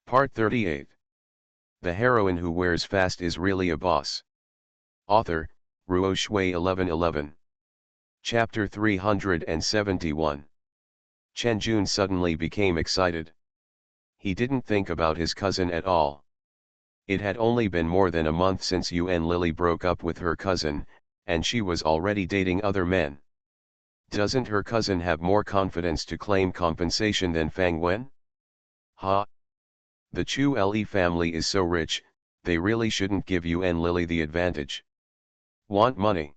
Part 38. The heroine who wears fast is really a boss. Author, Ruo Shui 1111. Chapter 371. Chen Jun suddenly became excited. He didn't think about his cousin at all. It had only been more than a month since Yuan Lily broke up with her cousin, and she was already dating other men. Doesn't her cousin have more confidence to claim compensation than Fang Wen? Ha! The Chu Le family is so rich, they really shouldn't give Yuan Lily the advantage. Want money?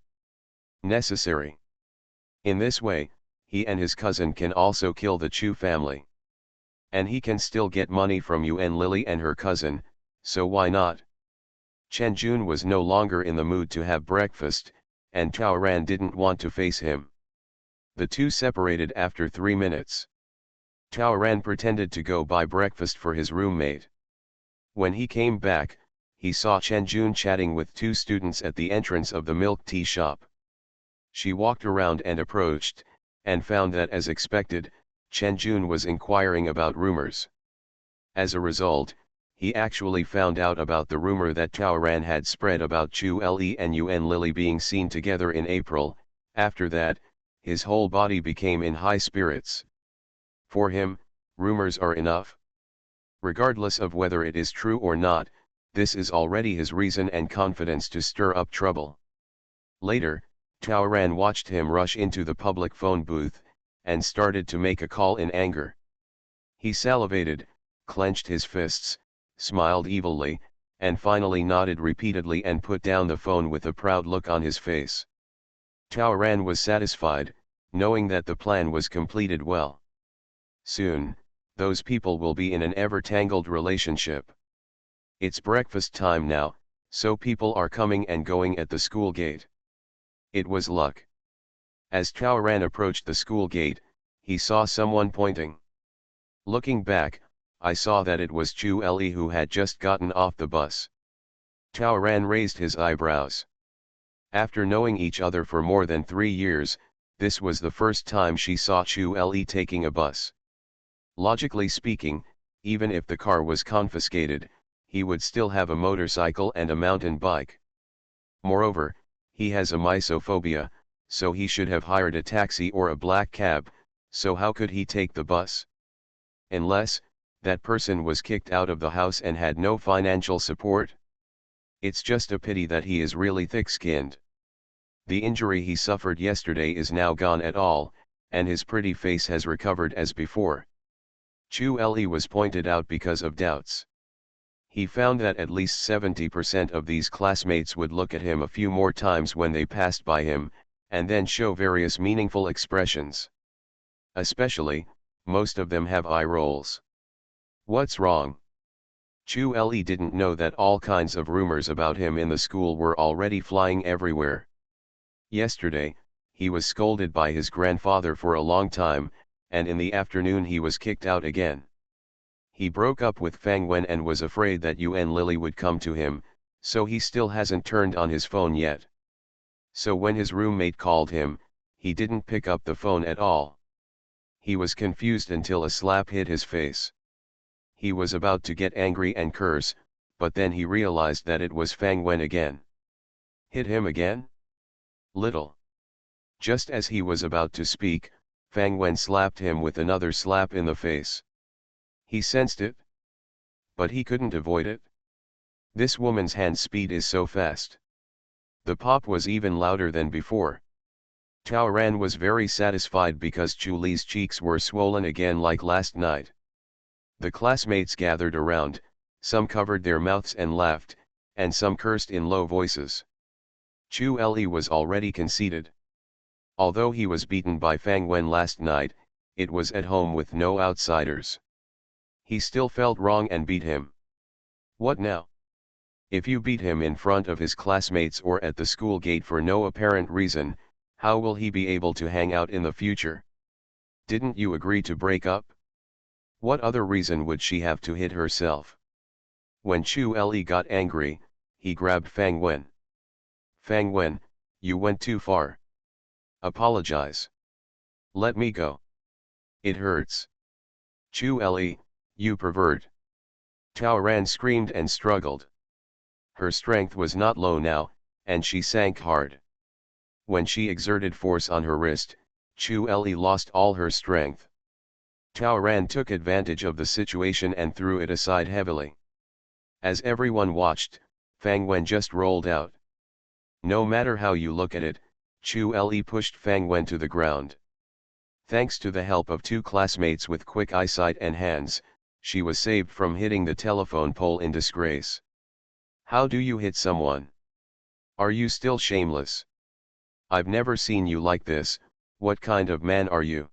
Necessary. In this way, he and his cousin can also kill the Chu family. And he can still get money from Yuan Lily and her cousin, so why not? Chen Jun was no longer in the mood to have breakfast, and Tao Ran didn't want to face him. The two separated after 3 minutes. Tao Ran pretended to go buy breakfast for his roommate. When he came back, he saw Chen Jun chatting with 2 students at the entrance of the milk tea shop. She walked around and approached, and found that as expected, Chen Jun was inquiring about rumors. As a result, he actually found out about the rumor that Tao Ran had spread about Chu Le and Yuan Lily being seen together in April. After that, his whole body became in high spirits. For him, rumors are enough. Regardless of whether it is true or not, this is already his reason and confidence to stir up trouble. Later, Tao Ran watched him rush into the public phone booth, and started to make a call in anger. He salivated, clenched his fists, smiled evilly, and finally nodded repeatedly and put down the phone with a proud look on his face. Tao Ran was satisfied, knowing that the plan was completed well. Soon, those people will be in an ever-tangled relationship. It's breakfast time now, so people are coming and going at the school gate. It was luck. As Tao Ran approached the school gate, he saw someone pointing. Looking back, I saw that it was Chu Le who had just gotten off the bus. Tao Ran raised his eyebrows. After knowing each other for more than 3 years, this was the first time she saw Chu Le taking a bus. Logically speaking, even if the car was confiscated, he would still have a motorcycle and a mountain bike. Moreover, he has a misophobia, so he should have hired a taxi or a black cab, so how could he take the bus? Unless, that person was kicked out of the house and had no financial support. It's just a pity that he is really thick-skinned. The injury he suffered yesterday is now gone at all, and his pretty face has recovered as before. Chu Le was pointed out because of doubts. He found that at least 70% of these classmates would look at him a few more times when they passed by him, and then show various meaningful expressions. Especially, most of them have eye rolls. What's wrong? Chu Le didn't know that all kinds of rumors about him in the school were already flying everywhere. Yesterday, he was scolded by his grandfather for a long time, and in the afternoon he was kicked out again. He broke up with Fang Wen and was afraid that Yuan Lily would come to him, so he still hasn't turned on his phone yet. So when his roommate called him, he didn't pick up the phone at all. He was confused until a slap hit his face. He was about to get angry and curse, but then he realized that it was Fang Wen again. Hit him again? Little. Just as he was about to speak, Fang Wen slapped him with another slap in the face. He sensed it, but he couldn't avoid it. This woman's hand speed is so fast. The pop was even louder than before. Tao Ran was very satisfied because Chu Le's cheeks were swollen again like last night. The classmates gathered around, some covered their mouths and laughed, and some cursed in low voices. Chu Le was already conceited. Although he was beaten by Fang Wen last night, it was at home with no outsiders. He still felt wrong and beat him. What now? If you beat him in front of his classmates or at the school gate for no apparent reason, how will he be able to hang out in the future? Didn't you agree to break up? What other reason would she have to hit herself? When Chu Le got angry, he grabbed Fang Wen. Fang Wen, you went too far. Apologize. Let me go. It hurts. Chu Le, you pervert. Ran screamed and struggled. Her strength was not low now, and she sank hard. When she exerted force on her wrist, Chu-Li lost all her strength. Ran took advantage of the situation and threw it aside heavily. As everyone watched, Fang Wen just rolled out. No matter how you look at it, Chu-Li pushed Fang Wen to the ground. Thanks to the help of two classmates with quick eyesight and hands, she was saved from hitting the telephone pole in disgrace. How do you hit someone? Are you still shameless? I've never seen you like this. What kind of man are you?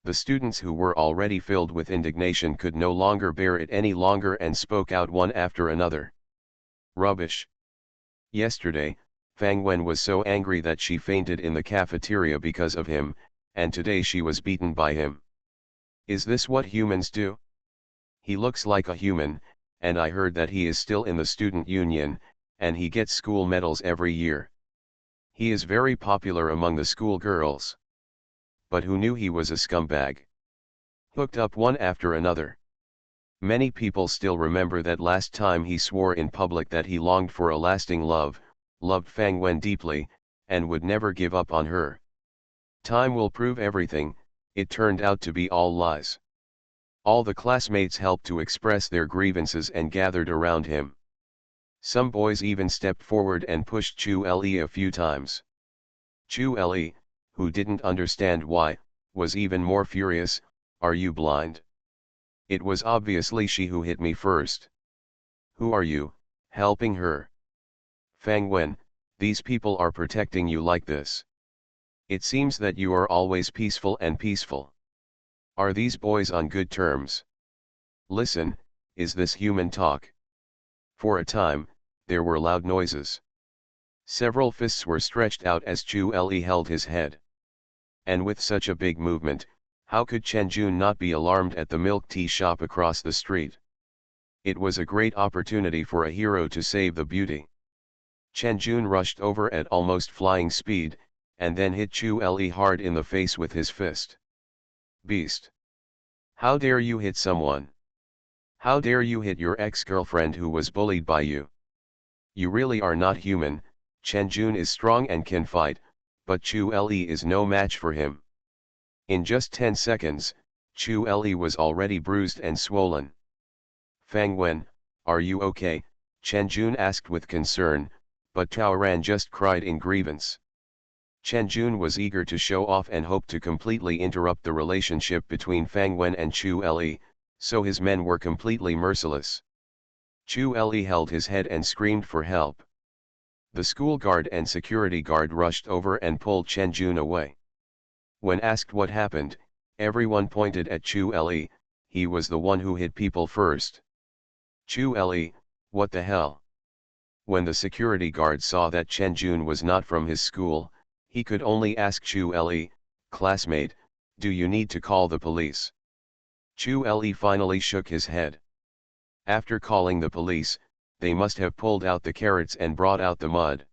The students, who were already filled with indignation, could no longer bear it any longer and spoke out one after another. Rubbish. Yesterday, Fang Wen was so angry that she fainted in the cafeteria because of him, and today she was beaten by him. Is this what humans do? He looks like a human, and I heard that he is still in the student union, and he gets school medals every year. He is very popular among the school girls. But who knew he was a scumbag? Hooked up one after another. Many people still remember that last time he swore in public that he longed for a lasting love, loved Fang Wen deeply, and would never give up on her. Time will prove everything. It turned out to be all lies. All the classmates helped to express their grievances and gathered around him. Some boys even stepped forward and pushed Chu-Li a few times. Chu-Li, who didn't understand why, was even more furious. Are you blind? It was obviously she who hit me first. Who are you, helping her? Fang Wen, these people are protecting you like this. It seems that you are always peaceful and peaceful. Are these boys on good terms? Listen, is this human talk? For a time, there were loud noises. Several fists were stretched out as Chu-Li held his head. And with such a big movement, how could Chen Jun not be alarmed at the milk tea shop across the street? It was a great opportunity for a hero to save the beauty. Chen Jun rushed over at almost flying speed, and then hit Chu-Li hard in the face with his fist. Beast! How dare you hit someone? How dare you hit your ex-girlfriend who was bullied by you? You really are not human. Chen Jun is strong and can fight, but Chu-Li is no match for him. In just 10 seconds, Chu-Li was already bruised and swollen. Fang Wen, are you okay? Chen Jun asked with concern, but Ran just cried in grievance. Chen Jun was eager to show off and hoped to completely interrupt the relationship between Fang Wen and Chu-Li, so his men were completely merciless. Chu-Li held his head and screamed for help. The school guard and security guard rushed over and pulled Chen Jun away. When asked what happened, everyone pointed at Chu-Li. He was the one who hit people first. Chu-Li, what the hell? When the security guard saw that Chen Jun was not from his school, he could only ask Chu-Li, classmate, do you need to call the police? Chu-Li finally shook his head. After calling the police, they must have pulled out the carrots and brought out the mud.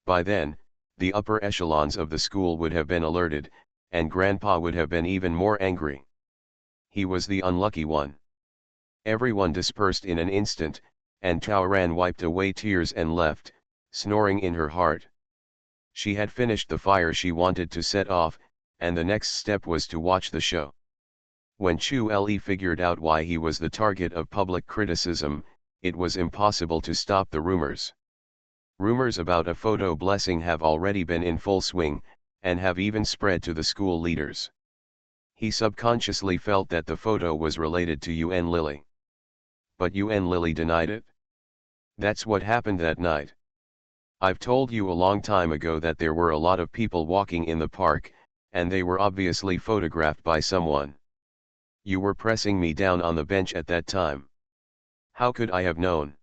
By then, the upper echelons of the school would have been alerted, and Grandpa would have been even more angry. He was the unlucky one. Everyone dispersed in an instant, and Ran wiped away tears and left, snoring in her heart. She had finished the fire she wanted to set off, and the next step was to watch the show. When Chu-Li figured out why he was the target of public criticism, it was impossible to stop the rumors. Rumors about a photo blessing have already been in full swing, and have even spread to the school leaders. He subconsciously felt that the photo was related to Yuan Lily. But Yuan Lily denied it. That's what happened that night. I've told you a long time ago that there were a lot of people walking in the park, and they were obviously photographed by someone. You were pressing me down on the bench at that time. How could I have known?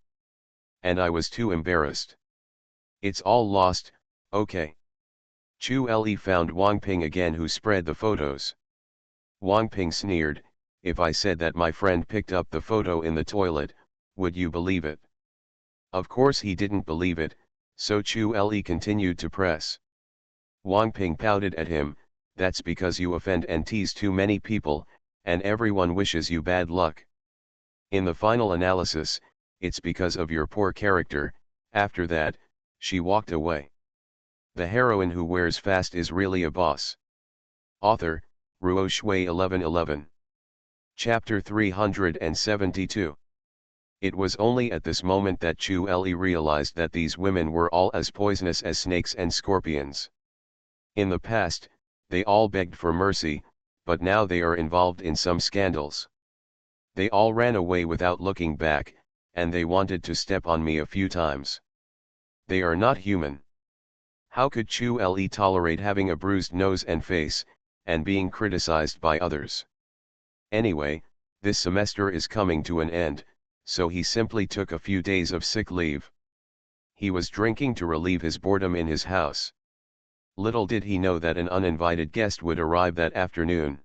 And I was too embarrassed. It's all lost, okay. Chu-Li found Wang Ping again, who spread the photos. Wang Ping sneered, if I said that my friend picked up the photo in the toilet, would you believe it? Of course he didn't believe it, so Chu-Li continued to press. Wang Ping pouted at him, that's because you offend and tease too many people, and everyone wishes you bad luck. In the final analysis, it's because of your poor character. After that, she walked away. The heroine who wears fast is really a boss. Author, Ruo Shui 1111. Chapter 372. It was only at this moment that Chu Li realized that these women were all as poisonous as snakes and scorpions. In the past, they all begged for mercy, but now they are involved in some scandals. They all ran away without looking back, and they wanted to step on me a few times. They are not human. How could Chu Li tolerate having a bruised nose and face, and being criticized by others? Anyway, this semester is coming to an end, so he simply took a few days of sick leave. He was drinking to relieve his boredom in his house. Little did he know that an uninvited guest would arrive that afternoon.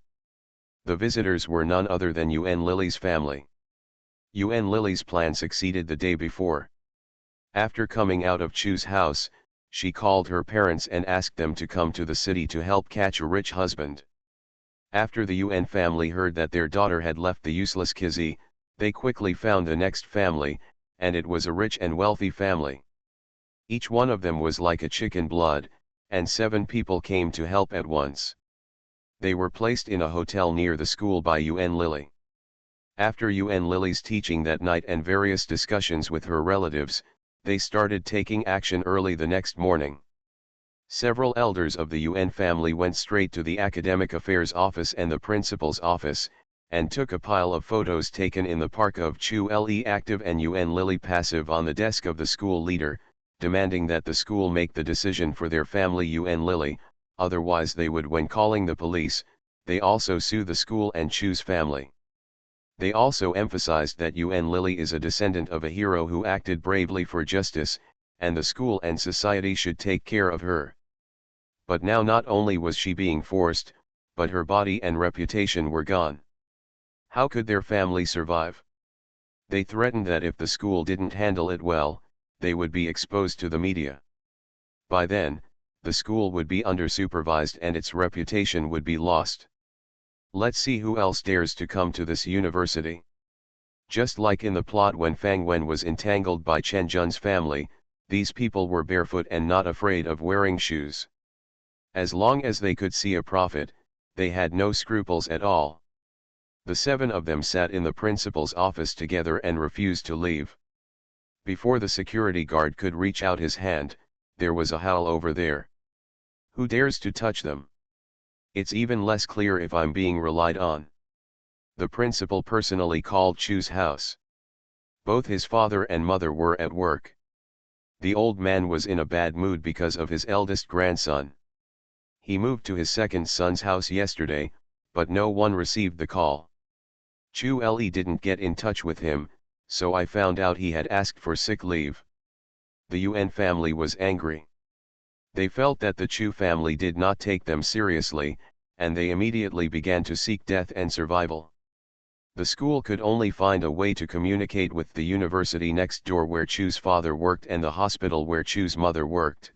The visitors were none other than Yuan Lily's family. Yuan Lily's plan succeeded the day before. After coming out of Chu's house, she called her parents and asked them to come to the city to help catch a rich husband. After the Yuan family heard that their daughter had left the useless Kizzy, they quickly found the next family, and it was a rich and wealthy family. Each one of them was like a chicken blood, and 7 people came to help at once. They were placed in a hotel near the school by Yuan Lily. After Yuan Lily's teaching that night and various discussions with her relatives, they started taking action early the next morning. Several elders of the Yuan family went straight to the Academic Affairs Office and the Principal's office, and took a pile of photos taken in the park of Chu Li active and Yuan Lily passive on the desk of the school leader, demanding that the school make the decision for their family Yuan Lily, otherwise they would, when calling the police, they also sue the school and Chu's family. They also emphasized that Yuan Lily is a descendant of a hero who acted bravely for justice, and the school and society should take care of her. But now not only was she being forced, but her body and reputation were gone. How could their family survive? They threatened that if the school didn't handle it well, they would be exposed to the media. By then, the school would be under-supervised and its reputation would be lost. Let's see who else dares to come to this university. Just like in the plot when Fang Wen was entangled by Chen Jun's family, these people were barefoot and not afraid of wearing shoes. As long as they could see a profit, they had no scruples at all. The 7 of them sat in the principal's office together and refused to leave. Before the security guard could reach out his hand, there was a howl over there. Who dares to touch them? It's even less clear if I'm being relied on. The principal personally called Chu's house. Both his father and mother were at work. The old man was in a bad mood because of his eldest grandson. He moved to his second son's house yesterday, but no one received the call. Chu Li didn't get in touch with him, so I found out he had asked for sick leave. The Yuan family was angry. They felt that the Chu family did not take them seriously, and they immediately began to seek death and survival. The school could only find a way to communicate with the university next door where Chu's father worked and the hospital where Chu's mother worked.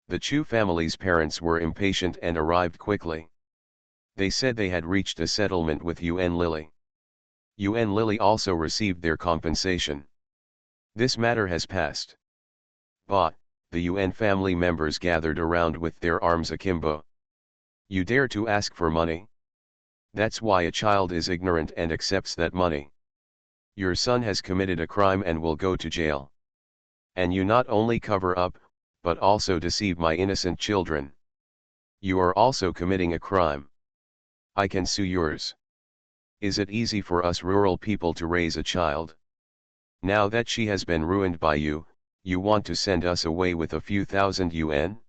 The Chu family's parents were impatient and arrived quickly. They said they had reached a settlement with Yuan Lily. Yuan Lily also received their compensation. This matter has passed. But, the Yuan family members gathered around with their arms akimbo. You dare to ask for money? That's why a child is ignorant and accepts that money. Your son has committed a crime and will go to jail. And you not only cover up, but also deceive my innocent children. You are also committing a crime. I can sue yours. Is it easy for us rural people to raise a child? Now that she has been ruined by you, you want to send us away with a few thousand yuan?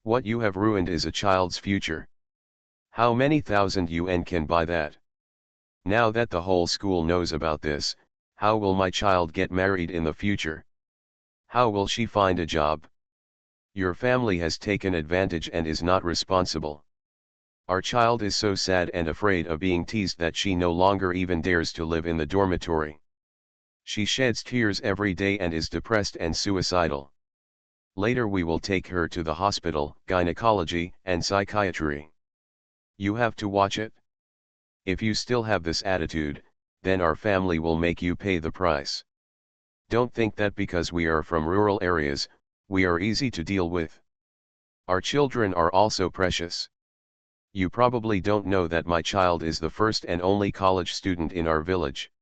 What you have ruined is a child's future. How many thousand yuan can buy that? Now that the whole school knows about this, how will my child get married in the future? How will she find a job? Your family has taken advantage and is not responsible. Our child is so sad and afraid of being teased that she no longer even dares to live in the dormitory. She sheds tears every day and is depressed and suicidal. Later we will take her to the hospital, gynecology, and psychiatry. You have to watch it. If you still have this attitude, then our family will make you pay the price. Don't think that because we are from rural areas, we are easy to deal with. Our children are also precious. You probably don't know that my child is the first and only college student in our village.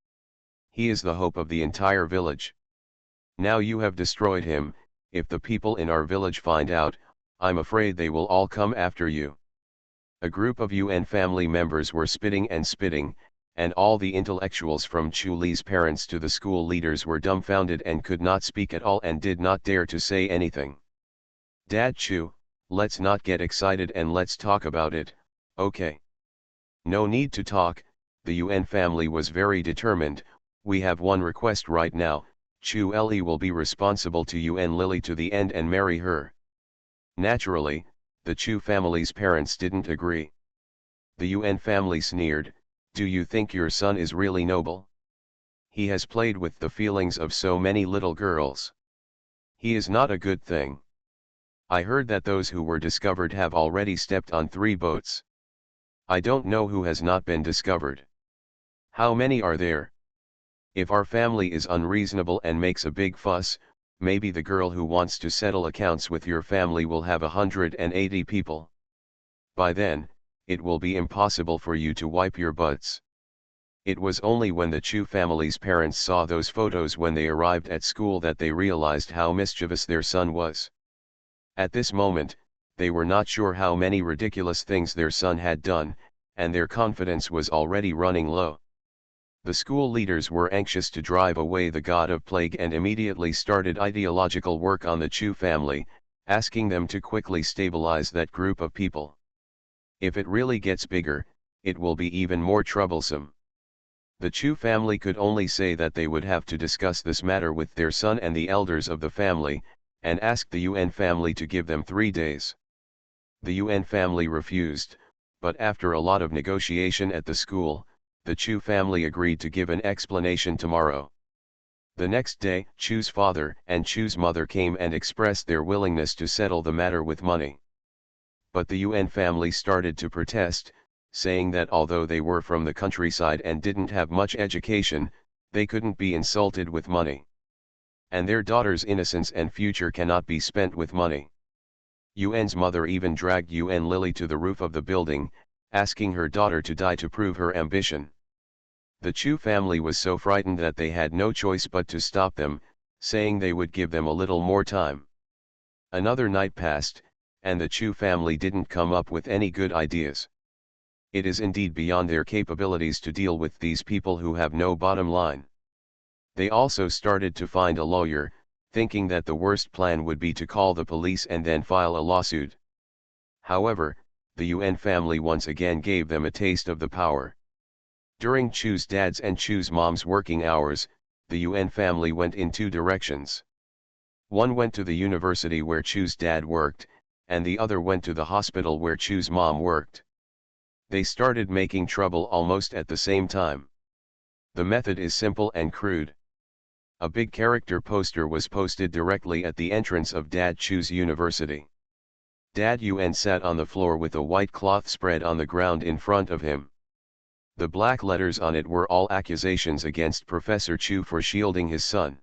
He is the hope of the entire village. Now you have destroyed him. If the people in our village find out, I'm afraid they will all come after you. A group of UN family members were spitting, and all the intellectuals from Chu Li's parents to the school leaders were dumbfounded and could not speak at all and did not dare to say anything. Dad Chu, let's not get excited and let's talk about it, okay? No need to talk, the UN family was very determined. We have one request right now, Chu Li will be responsible to UN Lily to the end and marry her. Naturally, the Chu family's parents didn't agree. The UN family sneered, do you think your son is really noble? He has played with the feelings of so many little girls. He is not a good thing. I heard that those who were discovered have already stepped on 3 boats. I don't know who has not been discovered. How many are there? If our family is unreasonable and makes a big fuss, maybe the girl who wants to settle accounts with your family will have 180 people. By then, it will be impossible for you to wipe your butts. It was only when the Chu family's parents saw those photos when they arrived at school that they realized how mischievous their son was. At this moment, they were not sure how many ridiculous things their son had done, and their confidence was already running low. The school leaders were anxious to drive away the god of plague and immediately started ideological work on the Chu family, asking them to quickly stabilize that group of people. If it really gets bigger, it will be even more troublesome. The Chu family could only say that they would have to discuss this matter with their son and the elders of the family, and ask the UN family to give them 3 days. The UN family refused, but after a lot of negotiation at the school, the Chu family agreed to give an explanation tomorrow. The next day, Chu's father and Chu's mother came and expressed their willingness to settle the matter with money. But the UN family started to protest, saying that although they were from the countryside and didn't have much education, they couldn't be insulted with money. And their daughter's innocence and future cannot be spent with money. UN's mother even dragged UN Lily to the roof of the building, asking her daughter to die to prove her ambition. The Chu family was so frightened that they had no choice but to stop them, saying they would give them a little more time. Another night passed, and the Chu family didn't come up with any good ideas. It is indeed beyond their capabilities to deal with these people who have no bottom line. They also started to find a lawyer, thinking that the worst plan would be to call the police and then file a lawsuit. However, the UN family once again gave them a taste of the power. During Chu's dad's and Chu's mom's working hours, the UN family went in 2 directions. One went to the university where Chu's dad worked, and the other went to the hospital where Chu's mom worked. They started making trouble almost at the same time. The method is simple and crude. A big character poster was posted directly at the entrance of Dad Chu's university. Dad UN sat on the floor with a white cloth spread on the ground in front of him. The black letters on it were all accusations against Professor Chu for shielding his son.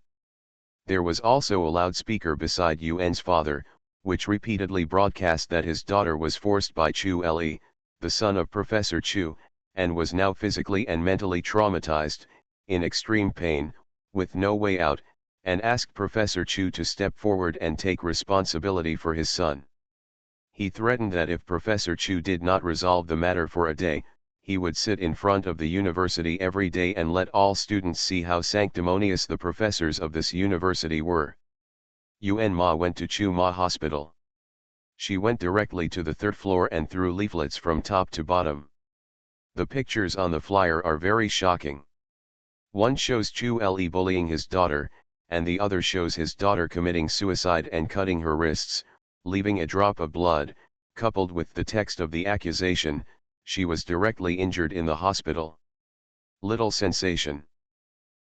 There was also a loudspeaker beside UN's father, which repeatedly broadcast that his daughter was forced by Chu Li, the son of Professor Chu, and was now physically and mentally traumatized, in extreme pain, with no way out, and asked Professor Chu to step forward and take responsibility for his son. He threatened that if Professor Chu did not resolve the matter for a day, he would sit in front of the university every day and let all students see how sanctimonious the professors of this university were. UN Ma went to Chu Ma Hospital. She went directly to the 3rd floor and threw leaflets from top to bottom. The pictures on the flyer are very shocking. One shows Chu Li bullying his daughter, and the other shows his daughter committing suicide and cutting her wrists, leaving a drop of blood, coupled with the text of the accusation, she was directly injured in the hospital. Little sensation.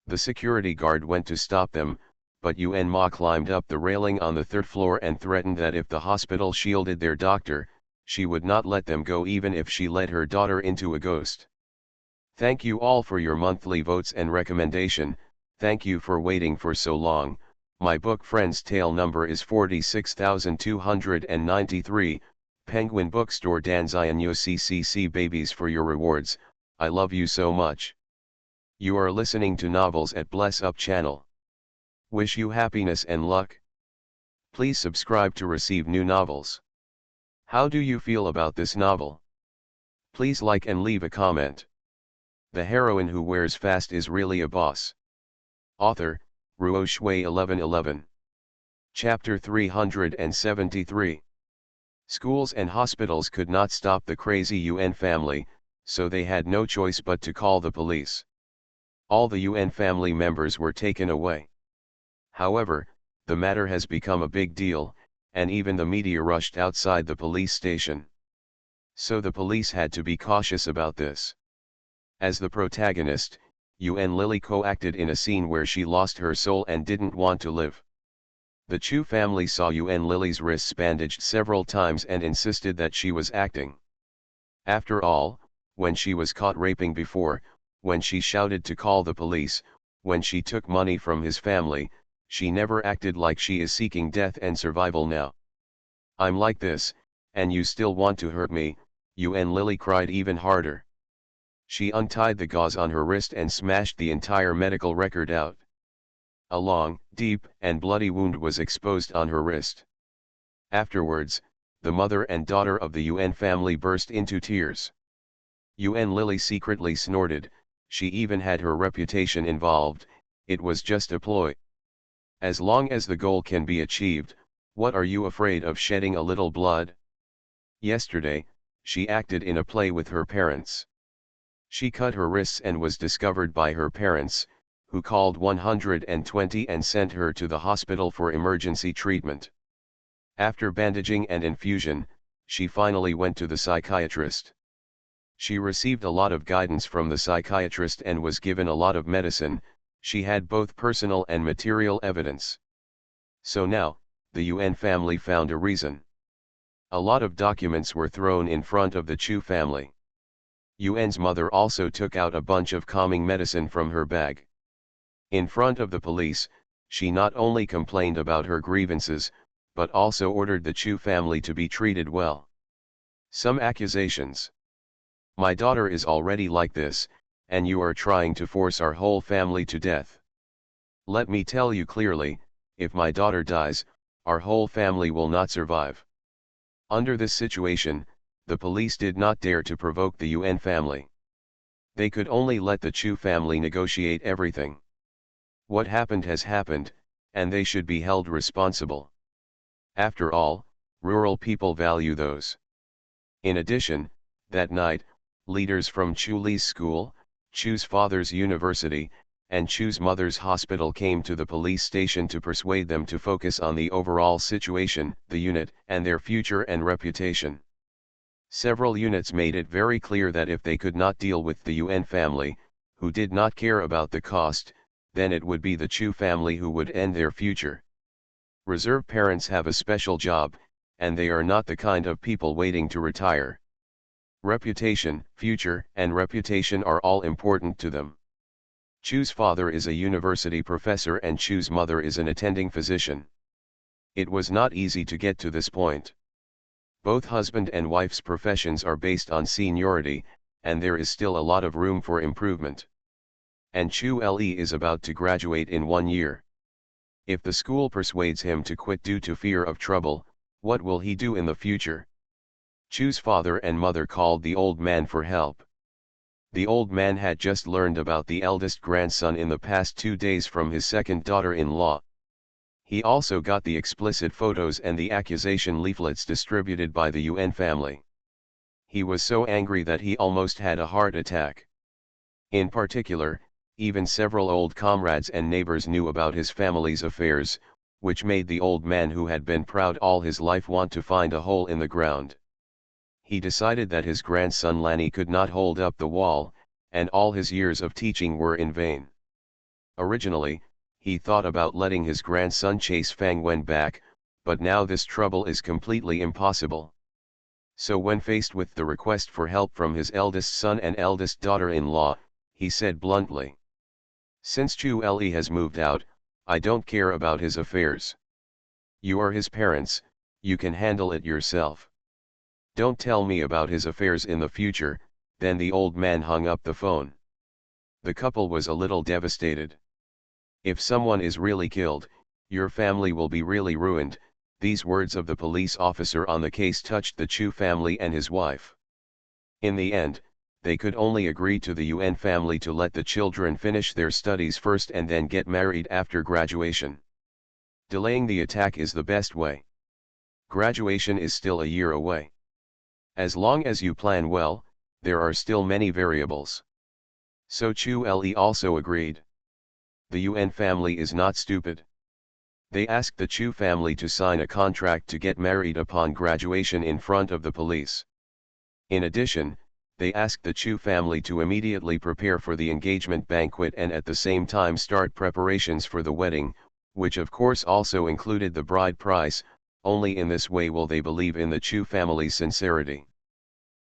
The security guard went to stop them, but UN Ma climbed up the railing on the 3rd floor and threatened that if the hospital shielded their doctor, she would not let them go even if she led her daughter into a ghost. Thank you all for your monthly votes and recommendation. Thank you for waiting for so long. My book Friend's Tale number is 46,293. Penguin Bookstore Danzianyo CCC babies for your rewards. I love you so much. You are listening to Novels at Bless Up channel. Wish you happiness and luck. Please subscribe to receive new novels. How do you feel about this novel? Please like and leave a comment. The heroine who wears fast is really a boss. Author, Ruo Shui 1111. Chapter 373. Schools and hospitals could not stop the crazy UN family, so they had no choice but to call the police. All the UN family members were taken away. However, the matter has become a big deal, and even the media rushed outside the police station. So the police had to be cautious about this. As the protagonist, UN Lily co-acted in a scene where she lost her soul and didn't want to live. The Chu family saw UN Lily's wrists bandaged several times and insisted that she was acting. After all, when she was caught raping before, when she shouted to call the police, when she took money from his family, she never acted like she is seeking death and survival now. I'm like this, and you still want to hurt me, UN Lily cried even harder. She untied the gauze on her wrist and smashed the entire medical record out. A long, deep, and bloody wound was exposed on her wrist. Afterwards, the mother and daughter of the UN family burst into tears. UN Lily secretly snorted, she even had her reputation involved, it was just a ploy. As long as the goal can be achieved, what are you afraid of shedding a little blood? Yesterday, she acted in a play with her parents. She cut her wrists and was discovered by her parents, who called 120 and sent her to the hospital for emergency treatment. After bandaging and infusion, she finally went to the psychiatrist. She received a lot of guidance from the psychiatrist and was given a lot of medicine. She had both personal and material evidence. So now, the UN family found a reason. A lot of documents were thrown in front of the Chu family. UN's mother also took out a bunch of calming medicine from her bag. In front of the police, she not only complained about her grievances, but also ordered the Chu family to be treated well. Some accusations. My daughter is already like this, and you are trying to force our whole family to death. Let me tell you clearly, if my daughter dies, our whole family will not survive. Under this situation, the police did not dare to provoke the UN family. They could only let the Chu family negotiate everything. What happened has happened, and they should be held responsible. After all, rural people value those. In addition, that night, leaders from Chu Li's school, Chu's father's university, and Chu's mother's hospital came to the police station to persuade them to focus on the overall situation, the unit, and their future and reputation. Several units made it very clear that if they could not deal with the UN family, who did not care about the cost, then it would be the Chu family who would end their future. Reserve parents have a special job, and they are not the kind of people waiting to retire. Reputation, future, and reputation are all important to them. Chu's father is a university professor and Chu's mother is an attending physician. It was not easy to get to this point. Both husband and wife's professions are based on seniority, and there is still a lot of room for improvement. And Chu Le is about to graduate in 1 year. If the school persuades him to quit due to fear of trouble, what will he do in the future? Chu's father and mother called the old man for help. The old man had just learned about the eldest grandson in the past 2 days from his second daughter-in-law. He also got the explicit photos and the accusation leaflets distributed by the UN family. He was so angry that he almost had a heart attack. In particular, even several old comrades and neighbors knew about his family's affairs, which made the old man who had been proud all his life want to find a hole in the ground. He decided that his grandson Lanny could not hold up the wall, and all his years of teaching were in vain. Originally, he thought about letting his grandson chase Fang Wen back, but now this trouble is completely impossible. So when faced with the request for help from his eldest son and eldest daughter-in-law, he said bluntly. Since Chu Le has moved out, I don't care about his affairs. You are his parents, you can handle it yourself. Don't tell me about his affairs in the future. Then the old man hung up the phone. The couple was a little devastated. If someone is really killed, your family will be really ruined. These words of the police officer on the case touched the Chu family and his wife. In the end, they could only agree to the Yuan family to let the children finish their studies first and then get married after graduation. Delaying the attack is the best way. Graduation is still a year away. As long as you plan well, there are still many variables. So Chu Le also agreed. The Yuan family is not stupid. They asked the Chu family to sign a contract to get married upon graduation in front of the police. In addition, they asked the Chu family to immediately prepare for the engagement banquet and at the same time start preparations for the wedding, which of course also included the bride price. Only in this way will they believe in the Chu family's sincerity.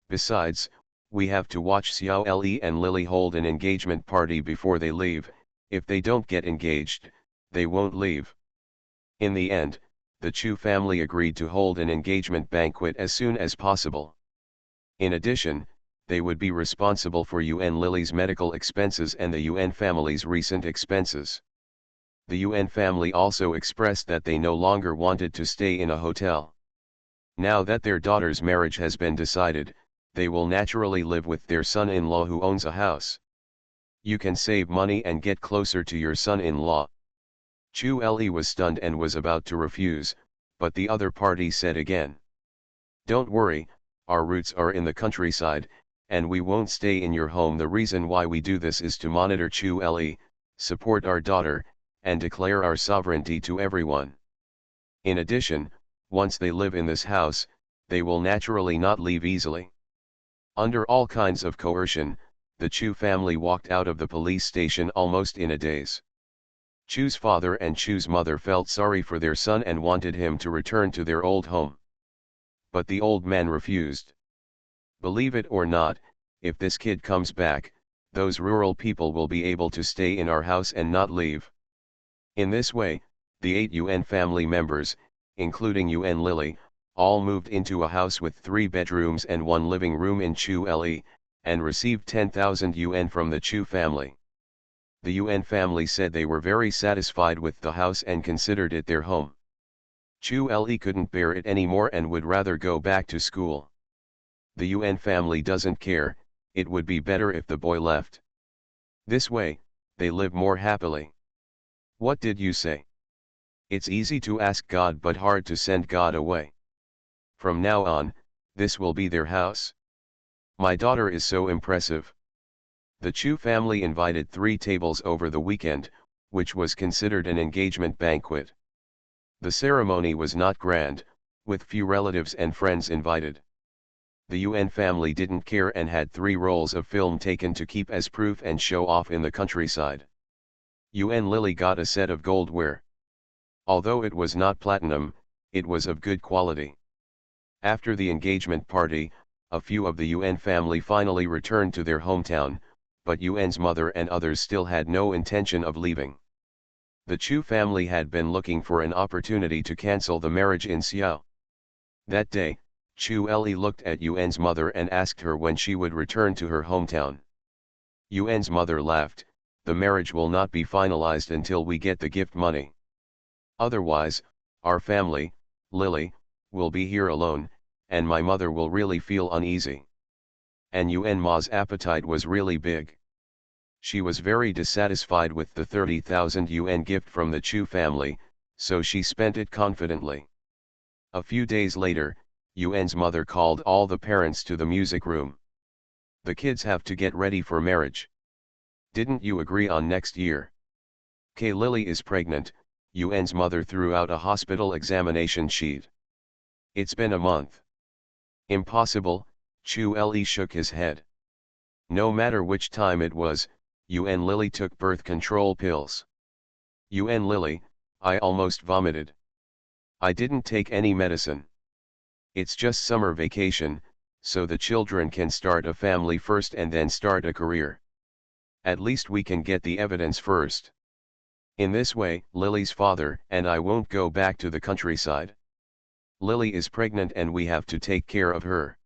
Besides, we have to watch Xiao Le and Lily hold an engagement party before they leave. If they don't get engaged, they won't leave. In the end, the Chu family agreed to hold an engagement banquet as soon as possible. In addition, they would be responsible for Yuan Lily's medical expenses and the Yuan family's recent expenses. The Yuan family also expressed that they no longer wanted to stay in a hotel. Now that their daughter's marriage has been decided, they will naturally live with their son-in-law who owns a house. You can save money and get closer to your son-in-law. Chu Le was stunned and was about to refuse, but the other party said again. Don't worry, our roots are in the countryside, and we won't stay in your home. The reason why we do this is to monitor Chu Le, support our daughter, and declare our sovereignty to everyone. In addition, once they live in this house, they will naturally not leave easily. Under all kinds of coercion, the Chu family walked out of the police station almost in a daze. Chu's father and Chu's mother felt sorry for their son and wanted him to return to their old home. But the old man refused. Believe it or not, if this kid comes back, those rural people will be able to stay in our house and not leave. In this way, the 8 Yuan family members, including Yuan Lily, all moved into a house with 3 bedrooms and 1 living room in Chu Le, and received 10,000 yuan from the Chu family. The Yuan family said they were very satisfied with the house and considered it their home. Chu Le couldn't bear it anymore and would rather go back to school. The Yuan family doesn't care, it would be better if the boy left. This way, they live more happily. What did you say? It's easy to ask God but hard to send God away. From now on, this will be their house. My daughter is so impressive. The Chu family invited 3 tables over the weekend, which was considered an engagement banquet. The ceremony was not grand, with few relatives and friends invited. The Yuan family didn't care and had 3 rolls of film taken to keep as proof and show off in the countryside. Yuan Lily got a set of goldware. Although it was not platinum, it was of good quality. After the engagement party, a few of the Yuan family finally returned to their hometown, but Yuan's mother and others still had no intention of leaving. The Chu family had been looking for an opportunity to cancel the marriage in Xiao. That day, Chu Le looked at Yuan's mother and asked her when she would return to her hometown. Yuan's mother laughed, the marriage will not be finalized until we get the gift money. Otherwise, our family, Lily, will be here alone, and my mother will really feel uneasy. And Yuan Ma's appetite was really big. She was very dissatisfied with the 30,000 yuan gift from the Chu family, so she spent it confidently. A few days later, Yuan's mother called all the parents to the music room. The kids have to get ready for marriage. Didn't you agree on next year? Lily is pregnant, Yuan's mother threw out a hospital examination sheet. It's been a month. Impossible, Chu Le shook his head. No matter which time it was, Yuan Lily took birth control pills. Yuan Lily, I almost vomited. I didn't take any medicine. It's just summer vacation, so the children can start a family first and then start a career. At least we can get the evidence first. In this way, Lily's father and I won't go back to the countryside. Lily is pregnant and we have to take care of her.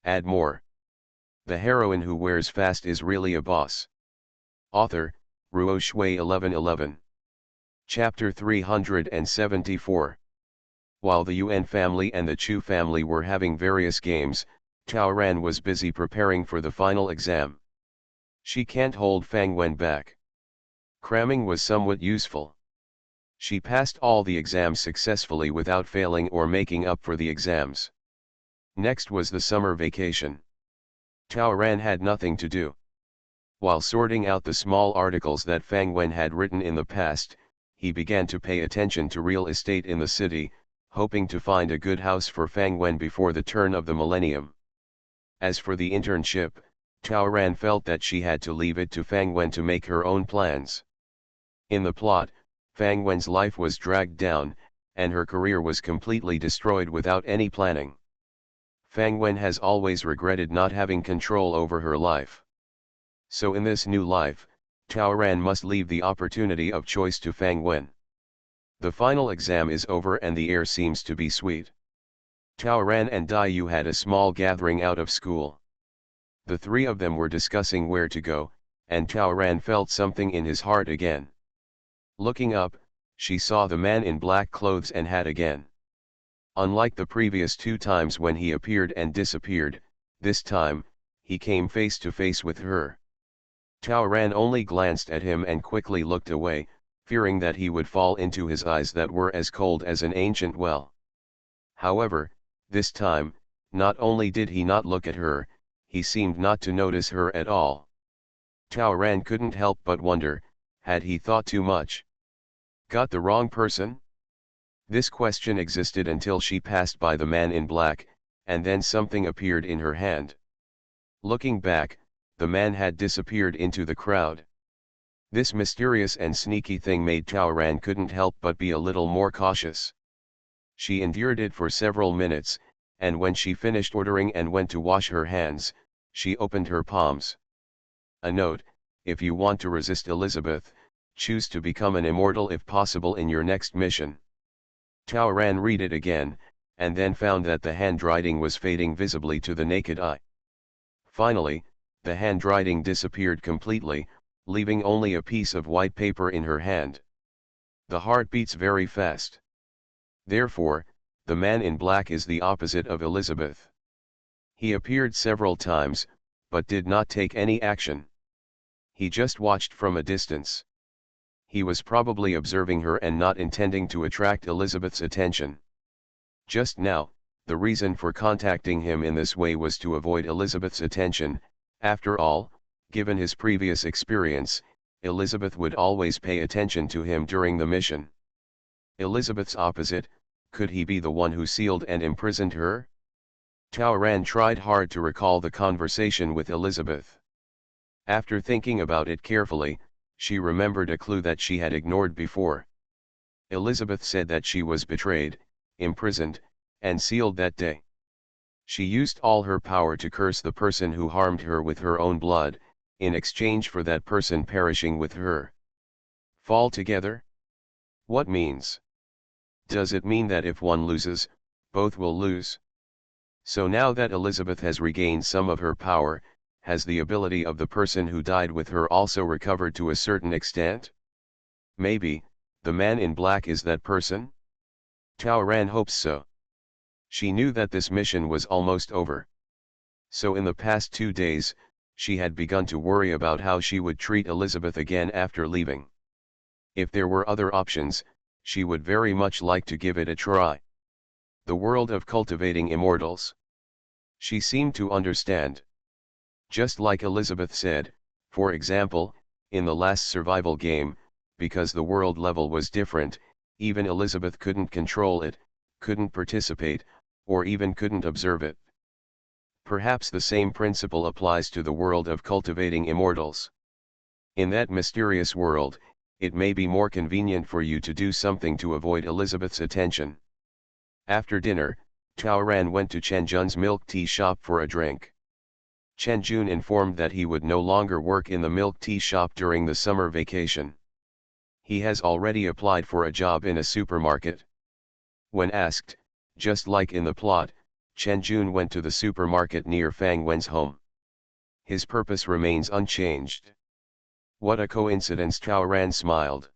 Add more. The heroine who wears fast is really a boss. Author, Ruo Shui 1111. Chapter 374. While the Yuan family and the Chu family were having various games, Tao Ran was busy preparing for the final exam. She can't hold Fang Wen back. Cramming was somewhat useful. She passed all the exams successfully without failing or making up for the exams. Next was the summer vacation. Tao Ran had nothing to do. While sorting out the small articles that Fang Wen had written in the past, he began to pay attention to real estate in the city, hoping to find a good house for Fang Wen before the turn of the millennium. As for the internship, Tao Ran felt that she had to leave it to Fang Wen to make her own plans. In the plot, Fang Wen's life was dragged down, and her career was completely destroyed without any planning. Fang Wen has always regretted not having control over her life. So in this new life, Tao Ran must leave the opportunity of choice to Fang Wen. The final exam is over and the air seems to be sweet. Tao Ran and Dai Yu had a small gathering out of school. The three of them were discussing where to go, and Tao Ran felt something in his heart again. Looking up, she saw the man in black clothes and hat again. Unlike the previous two times when he appeared and disappeared, this time, he came face to face with her. Tao Ran only glanced at him and quickly looked away, fearing that he would fall into his eyes that were as cold as an ancient well. However, this time, not only did he not look at her, he seemed not to notice her at all. Tao Ran couldn't help but wonder, had he thought too much? Got the wrong person? This question existed until she passed by the man in black, and then something appeared in her hand. Looking back, the man had disappeared into the crowd. This mysterious and sneaky thing made Tao Ran couldn't help but be a little more cautious. She endured it for several minutes, and when she finished ordering and went to wash her hands, she opened her palms. A note: if you want to resist Elizabeth, choose to become an immortal if possible in your next mission. Tao Ran read it again, and then found that the handwriting was fading visibly to the naked eye. Finally, the handwriting disappeared completely, leaving only a piece of white paper in her hand. The heart beats very fast. Therefore, the man in black is the opposite of Elizabeth. He appeared several times, but did not take any action. He just watched from a distance. He was probably observing her and not intending to attract Elizabeth's attention. Just now, the reason for contacting him in this way was to avoid Elizabeth's attention. After all, given his previous experience, Elizabeth would always pay attention to him during the mission. Elizabeth's opposite, could he be the one who sealed and imprisoned her? Tao Ran tried hard to recall the conversation with Elizabeth. After thinking about it carefully, she remembered a clue that she had ignored before. Elizabeth said that she was betrayed, imprisoned, and sealed that day. She used all her power to curse the person who harmed her with her own blood, in exchange for that person perishing with her. Fall together? What means? Does it mean that if one loses, both will lose? So now that Elizabeth has regained some of her power, has the ability of the person who died with her also recovered to a certain extent? Maybe, the man in black is that person? Tao Ran hopes so. She knew that this mission was almost over. So in the past 2 days, she had begun to worry about how she would treat Elizabeth again after leaving. If there were other options, she would very much like to give it a try. The world of cultivating immortals. She seemed to understand. Just like Elizabeth said, for example, in the last survival game, because the world level was different, even Elizabeth couldn't control it, couldn't participate, or even couldn't observe it. Perhaps the same principle applies to the world of cultivating immortals. In that mysterious world, it may be more convenient for you to do something to avoid Elizabeth's attention. After dinner, Tao Ran went to Chen Jun's milk tea shop for a drink. Chen Jun informed that he would no longer work in the milk tea shop during the summer vacation. He has already applied for a job in a supermarket. When asked, just like in the plot, Chen Jun went to the supermarket near Fang Wen's home. His purpose remains unchanged. What a coincidence, Cao Ran smiled.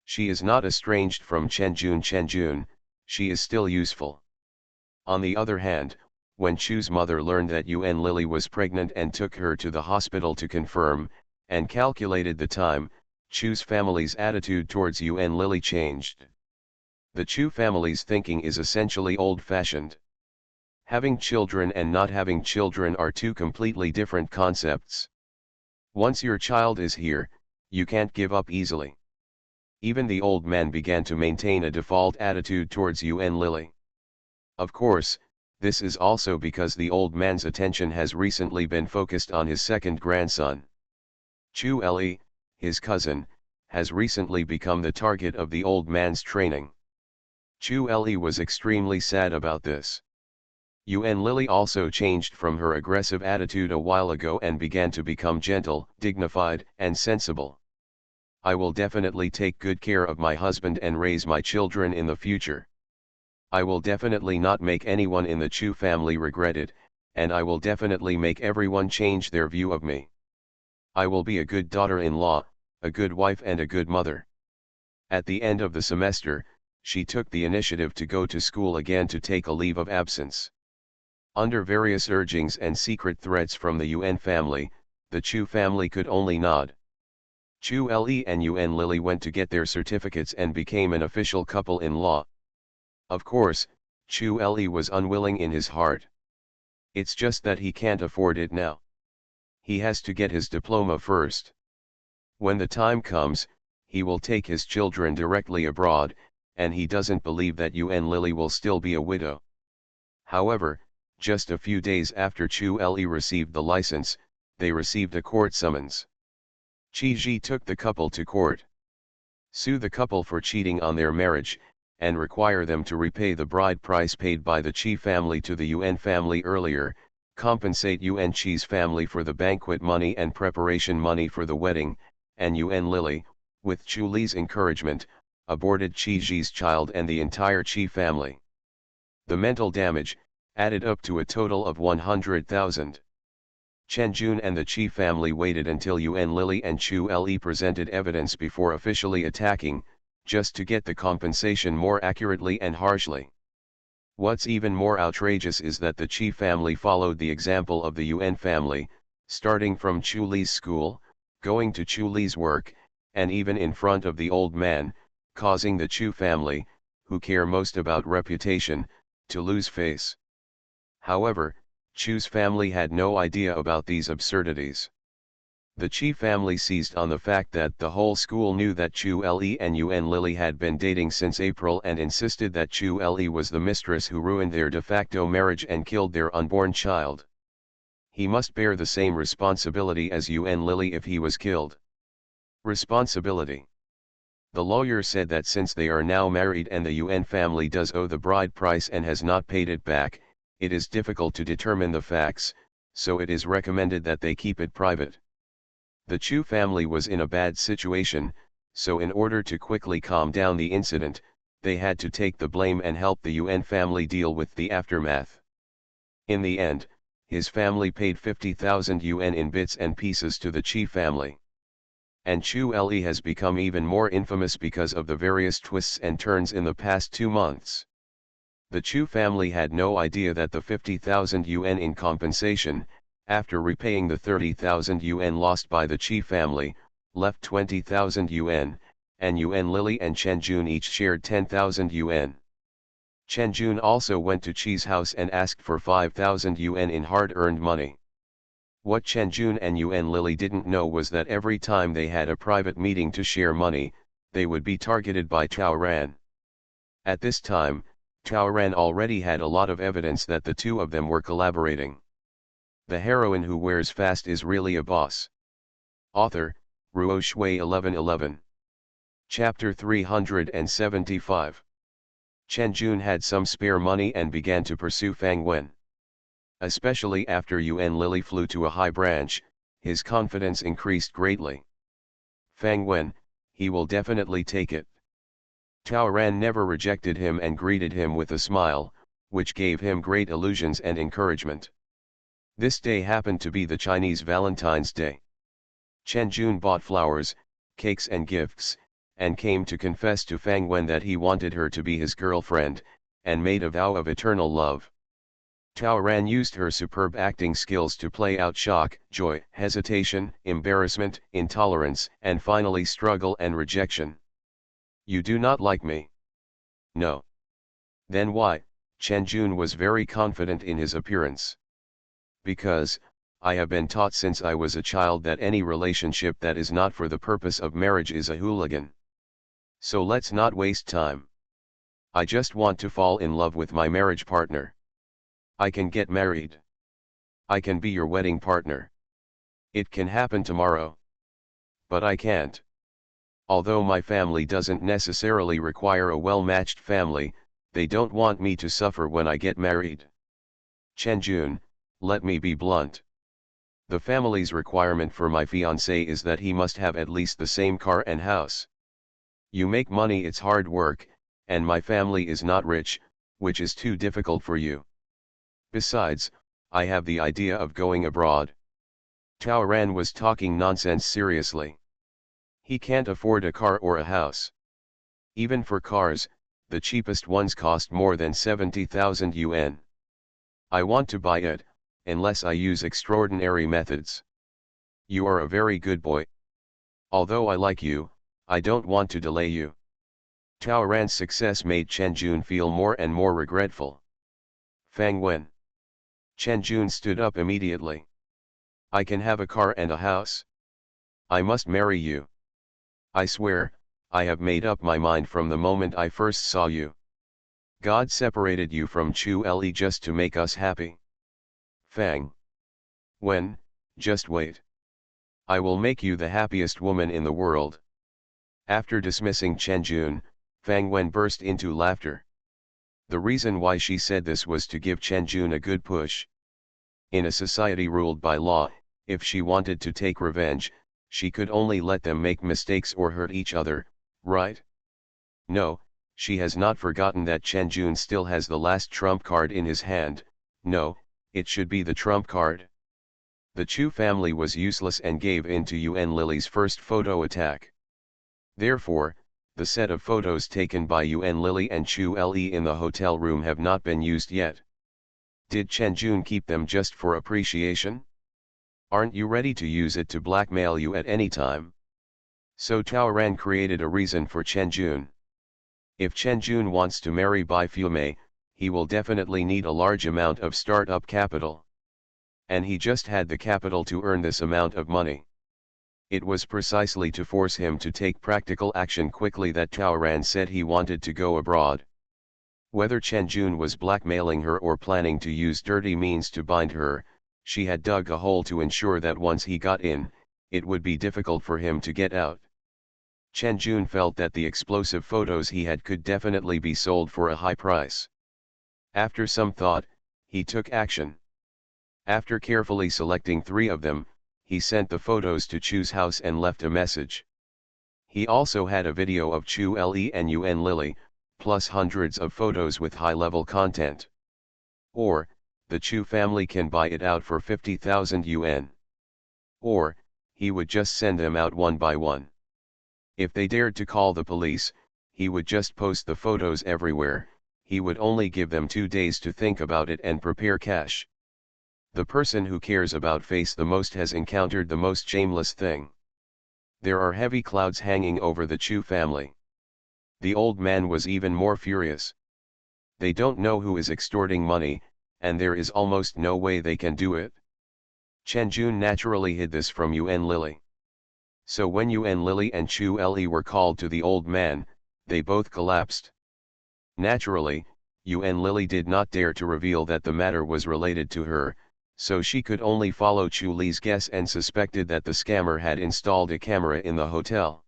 She is not estranged from Chen Jun, she is still useful. On the other hand, when Chu's mother learned that Yuan Lily was pregnant and took her to the hospital to confirm, and calculated the time, Chu's family's attitude towards Yuan Lily changed. The Chu family's thinking is essentially old-fashioned. Having children and not having children are two completely different concepts. Once your child is here, you can't give up easily. Even the old man began to maintain a default attitude towards Yuan Lily. Of course, this is also because the old man's attention has recently been focused on his second grandson. Chu Li, his cousin, has recently become the target of the old man's training. Chu Li was extremely sad about this. Yuan Lily also changed from her aggressive attitude a while ago and began to become gentle, dignified, and sensible. I will definitely take good care of my husband and raise my children in the future. I will definitely not make anyone in the Chu family regret it, and I will definitely make everyone change their view of me. I will be a good daughter-in-law, a good wife and a good mother. At the end of the semester, she took the initiative to go to school again to take a leave of absence. Under various urgings and secret threats from the Yuan family, the Chu family could only nod. Chu Li and Yuan Lily went to get their certificates and became an official couple-in-law. Of course, Chu Li was unwilling in his heart. It's just that he can't afford it now. He has to get his diploma first. When the time comes, he will take his children directly abroad, and he doesn't believe that Yuan Lily will still be a widow. However, just a few days after Chu Li received the license, they received a court summons. Qi Ji took the couple to court. Sue the couple for cheating on their marriage, and require them to repay the bride price paid by the Qi family to the Yuan family earlier, compensate Yuan Qi's family for the banquet money and preparation money for the wedding, and Yuan Lily, with Chu Li's encouragement, aborted Qi Ji's child and the entire Qi family. The mental damage, added up to a total of 100,000. Chen Jun and the Qi family waited until Yuan Lily and Chu Li presented evidence before officially attacking, just to get the compensation more accurately and harshly. What's even more outrageous is that the Qi family followed the example of the Yuan family, starting from Chu Li's school, going to Chu Li's work, and even in front of the old man, causing the Chu family, who care most about reputation, to lose face. However, Chu's family had no idea about these absurdities. The Qi family seized on the fact that the whole school knew that Chu Li and Yuan Lily had been dating since April and insisted that Chu Li was the mistress who ruined their de facto marriage and killed their unborn child. He must bear the same responsibility as Yuan Lily if he was killed. Responsibility. The lawyer said that since they are now married and the Yuan family does owe the bride price and has not paid it back, it is difficult to determine the facts, so it is recommended that they keep it private. The Chu family was in a bad situation, so in order to quickly calm down the incident, they had to take the blame and help the Yuan family deal with the aftermath. In the end, his family paid 50,000 yuan in bits and pieces to the Qi family. And Chu Li has become even more infamous because of the various twists and turns in the past 2 months. The Chu family had no idea that the 50,000 yuan in compensation, after repaying the 30,000 yuan lost by the Qi family, left 20,000 yuan, and Yuan Lily and Chen Jun each shared 10,000 yuan. Chen Jun also went to Qi's house and asked for 5,000 yuan in hard-earned money. What Chen Jun and Yuan Lily didn't know was that every time they had a private meeting to share money, they would be targeted by Cao Ran. At this time, Cao Ran already had a lot of evidence that the two of them were collaborating. The heroine who wears fast is really a boss. Author, Ruo Shui 1111. Chapter 375. Chen Jun had some spare money and began to pursue Fang Wen. Especially after Yuan Lily flew to a high branch, his confidence increased greatly. Fang Wen, he will definitely take it. Tao Ran never rejected him and greeted him with a smile, which gave him great illusions and encouragement. This day happened to be the Chinese Valentine's Day. Chen Jun bought flowers, cakes and gifts, and came to confess to Fang Wen that he wanted her to be his girlfriend, and made a vow of eternal love. Tao Ran used her superb acting skills to play out shock, joy, hesitation, embarrassment, intolerance, and finally struggle and rejection. You do not like me? No. Then why? Chen Jun was very confident in his appearance. Because, I have been taught since I was a child that any relationship that is not for the purpose of marriage is a hooligan. So let's not waste time. I just want to fall in love with my marriage partner. I can get married. I can be your wedding partner. It can happen tomorrow. But I can't. Although my family doesn't necessarily require a well-matched family, they don't want me to suffer when I get married. Chen Jun, let me be blunt. The family's requirement for my fiancé is that he must have at least the same car and house. You make money, it's hard work, and my family is not rich, which is too difficult for you. Besides, I have the idea of going abroad. Tao Ran was talking nonsense seriously. He can't afford a car or a house. Even for cars, the cheapest ones cost more than 70,000 yuan. I want to buy it, unless I use extraordinary methods. You are a very good boy. Although I like you, I don't want to delay you. Tao Ran's success made Chen Jun feel more and more regretful. Fang Wen. Chen Jun stood up immediately. I can have a car and a house. I must marry you. I swear, I have made up my mind from the moment I first saw you. God separated you from Chu Li just to make us happy. Fang Wen, just wait. I will make you the happiest woman in the world. After dismissing Chen Jun, Fang Wen burst into laughter. The reason why she said this was to give Chen Jun a good push. In a society ruled by law, if she wanted to take revenge, she could only let them make mistakes or hurt each other, right? No, she has not forgotten that Chen Jun still has the last trump card in his hand. No, it should be the trump card. The Chu family was useless and gave in to Yuan Lily's first photo attack. Therefore, the set of photos taken by Yuan Lily and Chu Li in the hotel room have not been used yet. Did Chen Jun keep them just for appreciation? Aren't you ready to use it to blackmail you at any time? So Tao Ran created a reason for Chen Jun. If Chen Jun wants to marry Bai Fumei, he will definitely need a large amount of start-up capital. And he just had the capital to earn this amount of money. It was precisely to force him to take practical action quickly that Tao Ran said he wanted to go abroad. Whether Chen Jun was blackmailing her or planning to use dirty means to bind her, she had dug a hole to ensure that once he got in, it would be difficult for him to get out. Chen Jun felt that the explosive photos he had could definitely be sold for a high price. After some thought, he took action. After carefully selecting 3 of them, he sent the photos to Chu's house and left a message. He also had a video of Chu Li and Yuan Lily, plus hundreds of photos with high-level content. Or, the Chu family can buy it out for 50,000 yuan. Or, he would just send them out one by one. If they dared to call the police, he would just post the photos everywhere. He would only give them 2 days to think about it and prepare cash. The person who cares about face the most has encountered the most shameless thing. There are heavy clouds hanging over the Chu family. The old man was even more furious. They don't know who is extorting money, and there is almost no way they can do it. Chen Jun naturally hid this from Yuan Lily. So when Yuan Lily and Chu Li were called to the old man, they both collapsed. Naturally, Yuan Lily did not dare to reveal that the matter was related to her, so she could only follow Chu Li's guess and suspected that the scammer had installed a camera in the hotel.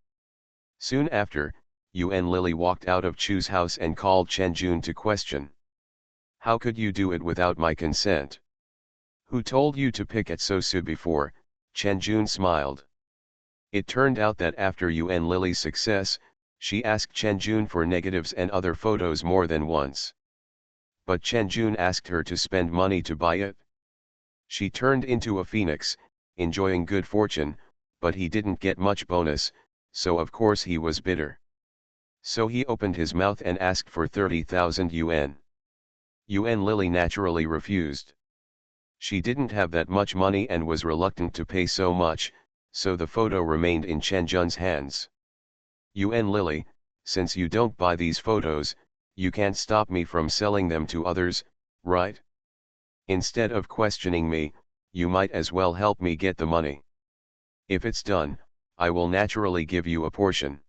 Soon after, Yuan Lily walked out of Chu's house and called Chen Jun to question. How could you do it without my consent? Who told you to pick at Sosu before? Chen Jun smiled. It turned out that after Yuan Lily's success, she asked Chen Jun for negatives and other photos more than once. But Chen Jun asked her to spend money to buy it. She turned into a phoenix, enjoying good fortune, but he didn't get much bonus, so of course he was bitter. So he opened his mouth and asked for 30,000 yuan. Yuan Lily naturally refused. She didn't have that much money and was reluctant to pay so much, so the photo remained in Chen Jun's hands. Yuan Lily, since you don't buy these photos, you can't stop me from selling them to others, right? Instead of questioning me, you might as well help me get the money. If it's done, I will naturally give you a portion.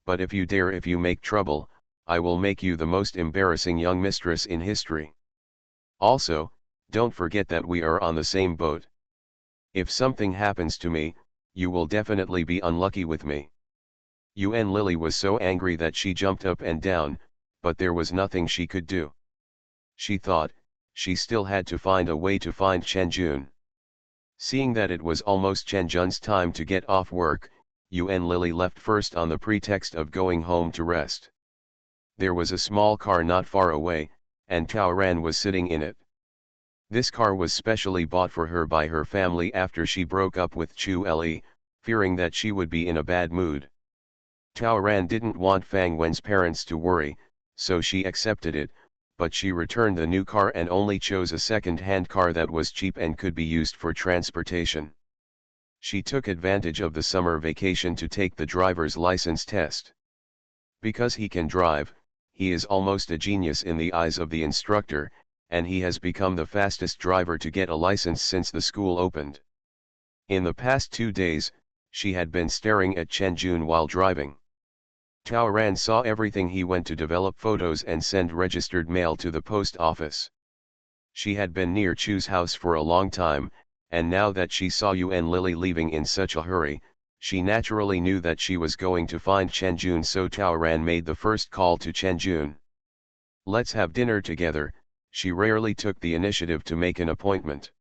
But if you make trouble, I will make you the most embarrassing young mistress in history. Also, don't forget that we are on the same boat. If something happens to me, you will definitely be unlucky with me. Yuan Lily was so angry that she jumped up and down, but there was nothing she could do. She thought, she still had to find a way to find Chen Jun. Seeing that it was almost Chen Jun's time to get off work, Yuan Lily left first on the pretext of going home to rest. There was a small car not far away, and Tao Ran was sitting in it. This car was specially bought for her by her family after she broke up with Chu Li, fearing that she would be in a bad mood. Tao Ran didn't want Fang Wen's parents to worry, so she accepted it, but she returned the new car and only chose a second-hand car that was cheap and could be used for transportation. She took advantage of the summer vacation to take the driver's license test. Because he can drive, he is almost a genius in the eyes of the instructor, and he has become the fastest driver to get a license since the school opened. In the past 2 days, she had been staring at Chen Jun while driving. Tao Ran saw everything. He went to develop photos and send registered mail to the post office. She had been near Chu's house for a long time, and now that she saw Yuan Lily leaving in such a hurry, she naturally knew that she was going to find Chen Jun, so Tao Ran made the first call to Chen Jun. Let's have dinner together. She rarely took the initiative to make an appointment.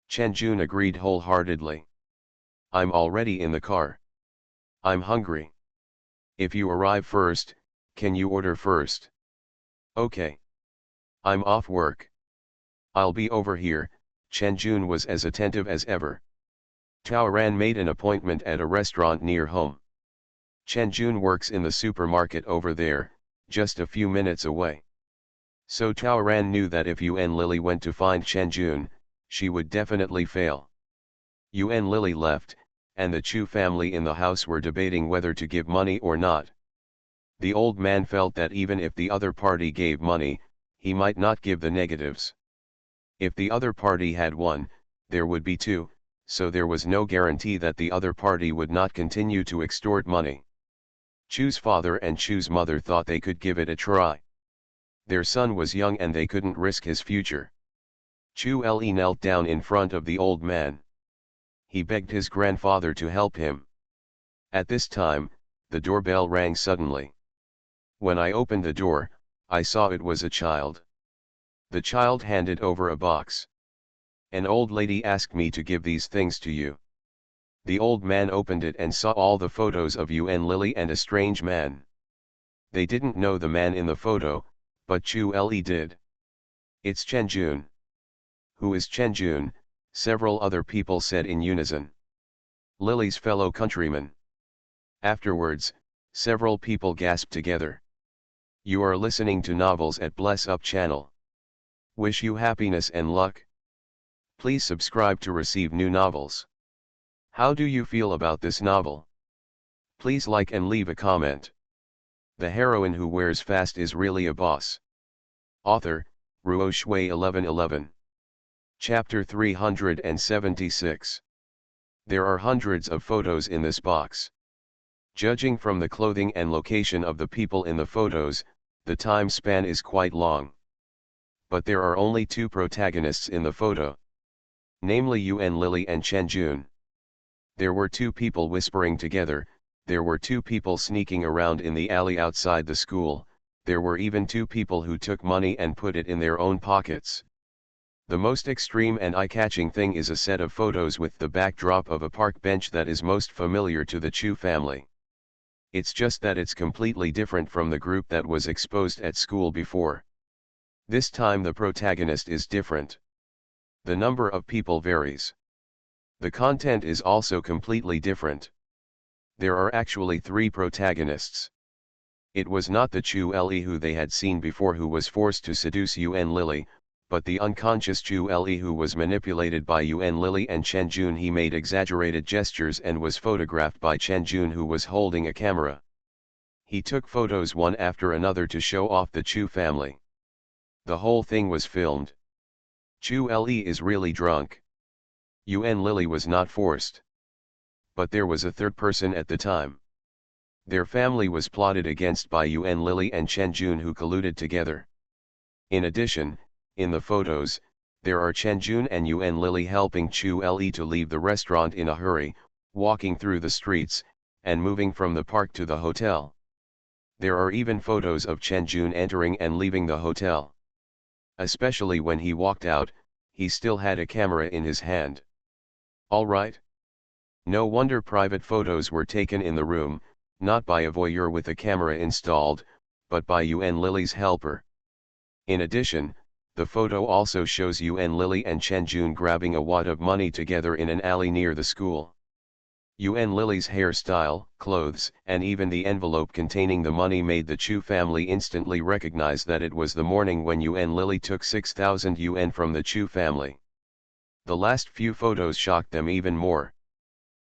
Chen Jun agreed wholeheartedly. I'm already in the car. I'm hungry. If you arrive first, can you order first? Okay. I'm off work. I'll be over here. Chen Jun was as attentive as ever. Tao Ran made an appointment at a restaurant near home. Chen Jun works in the supermarket over there, just a few minutes away. So Tao Ran knew that if Yuan Lily went to find Chen Jun, she would definitely fail. Yuan Lily left, and the Chu family in the house were debating whether to give money or not. The old man felt that even if the other party gave money, he might not give the negatives. If the other party had one, there would be two, so there was no guarantee that the other party would not continue to extort money. Chu's father and Chu's mother thought they could give it a try. Their son was young and they couldn't risk his future. Chu Li knelt down in front of the old man. He begged his grandfather to help him. At this time, the doorbell rang suddenly. When I opened the door, I saw it was a child. The child handed over a box. An old lady asked me to give these things to you. The old man opened it and saw all the photos of Yuan Lily and a strange man. They didn't know the man in the photo, but Chu Li did. It's Chen Jun. Who is Chen Jun? Several other people said in unison. Lily's fellow countryman. Afterwards, several people gasped together. You are listening to Novels at Bless Up channel. Wish you happiness and luck. Please subscribe to receive new novels. How do you feel about this novel? Please like and leave a comment. The heroine who wears fast is really a boss. Author, Ruo Shui 1111. Chapter 376. There are hundreds of photos in this box. Judging from the clothing and location of the people in the photos, the time span is quite long. But there are only two protagonists in the photo. Namely Yuan Lily and Chen Jun. There were two people whispering together, there were two people sneaking around in the alley outside the school, there were even two people who took money and put it in their own pockets. The most extreme and eye-catching thing is a set of photos with the backdrop of a park bench that is most familiar to the Chu family. It's just that it's completely different from the group that was exposed at school before. This time the protagonist is different. The number of people varies. The content is also completely different. There are actually 3 protagonists. It was not the Chu Le who they had seen before who was forced to seduce Yuan Lily, but the unconscious Chu Le who was manipulated by Yuan Lily and Chen Jun. He made exaggerated gestures and was photographed by Chen Jun, who was holding a camera. He took photos one after another to show off the Chu family. The whole thing was filmed. Chu Le is really drunk. Yuan Lily was not forced. But there was a third person at the time. Their family was plotted against by Yuan Lily and Chen Jun, who colluded together. In addition, in the photos, there are Chen Jun and Yuan Lily helping Chu Le to leave the restaurant in a hurry, walking through the streets, and moving from the park to the hotel. There are even photos of Chen Jun entering and leaving the hotel. Especially when he walked out, he still had a camera in his hand. Alright? No wonder private photos were taken in the room, not by a voyeur with a camera installed, but by Yuan Lily's helper. In addition, the photo also shows Yuan Lily and Chen Jun grabbing a wad of money together in an alley near the school. Yuan Lily's hairstyle, clothes, and even the envelope containing the money made the Chu family instantly recognize that it was the morning when Yuan Lily took 6,000 yuan from the Chu family. The last few photos shocked them even more.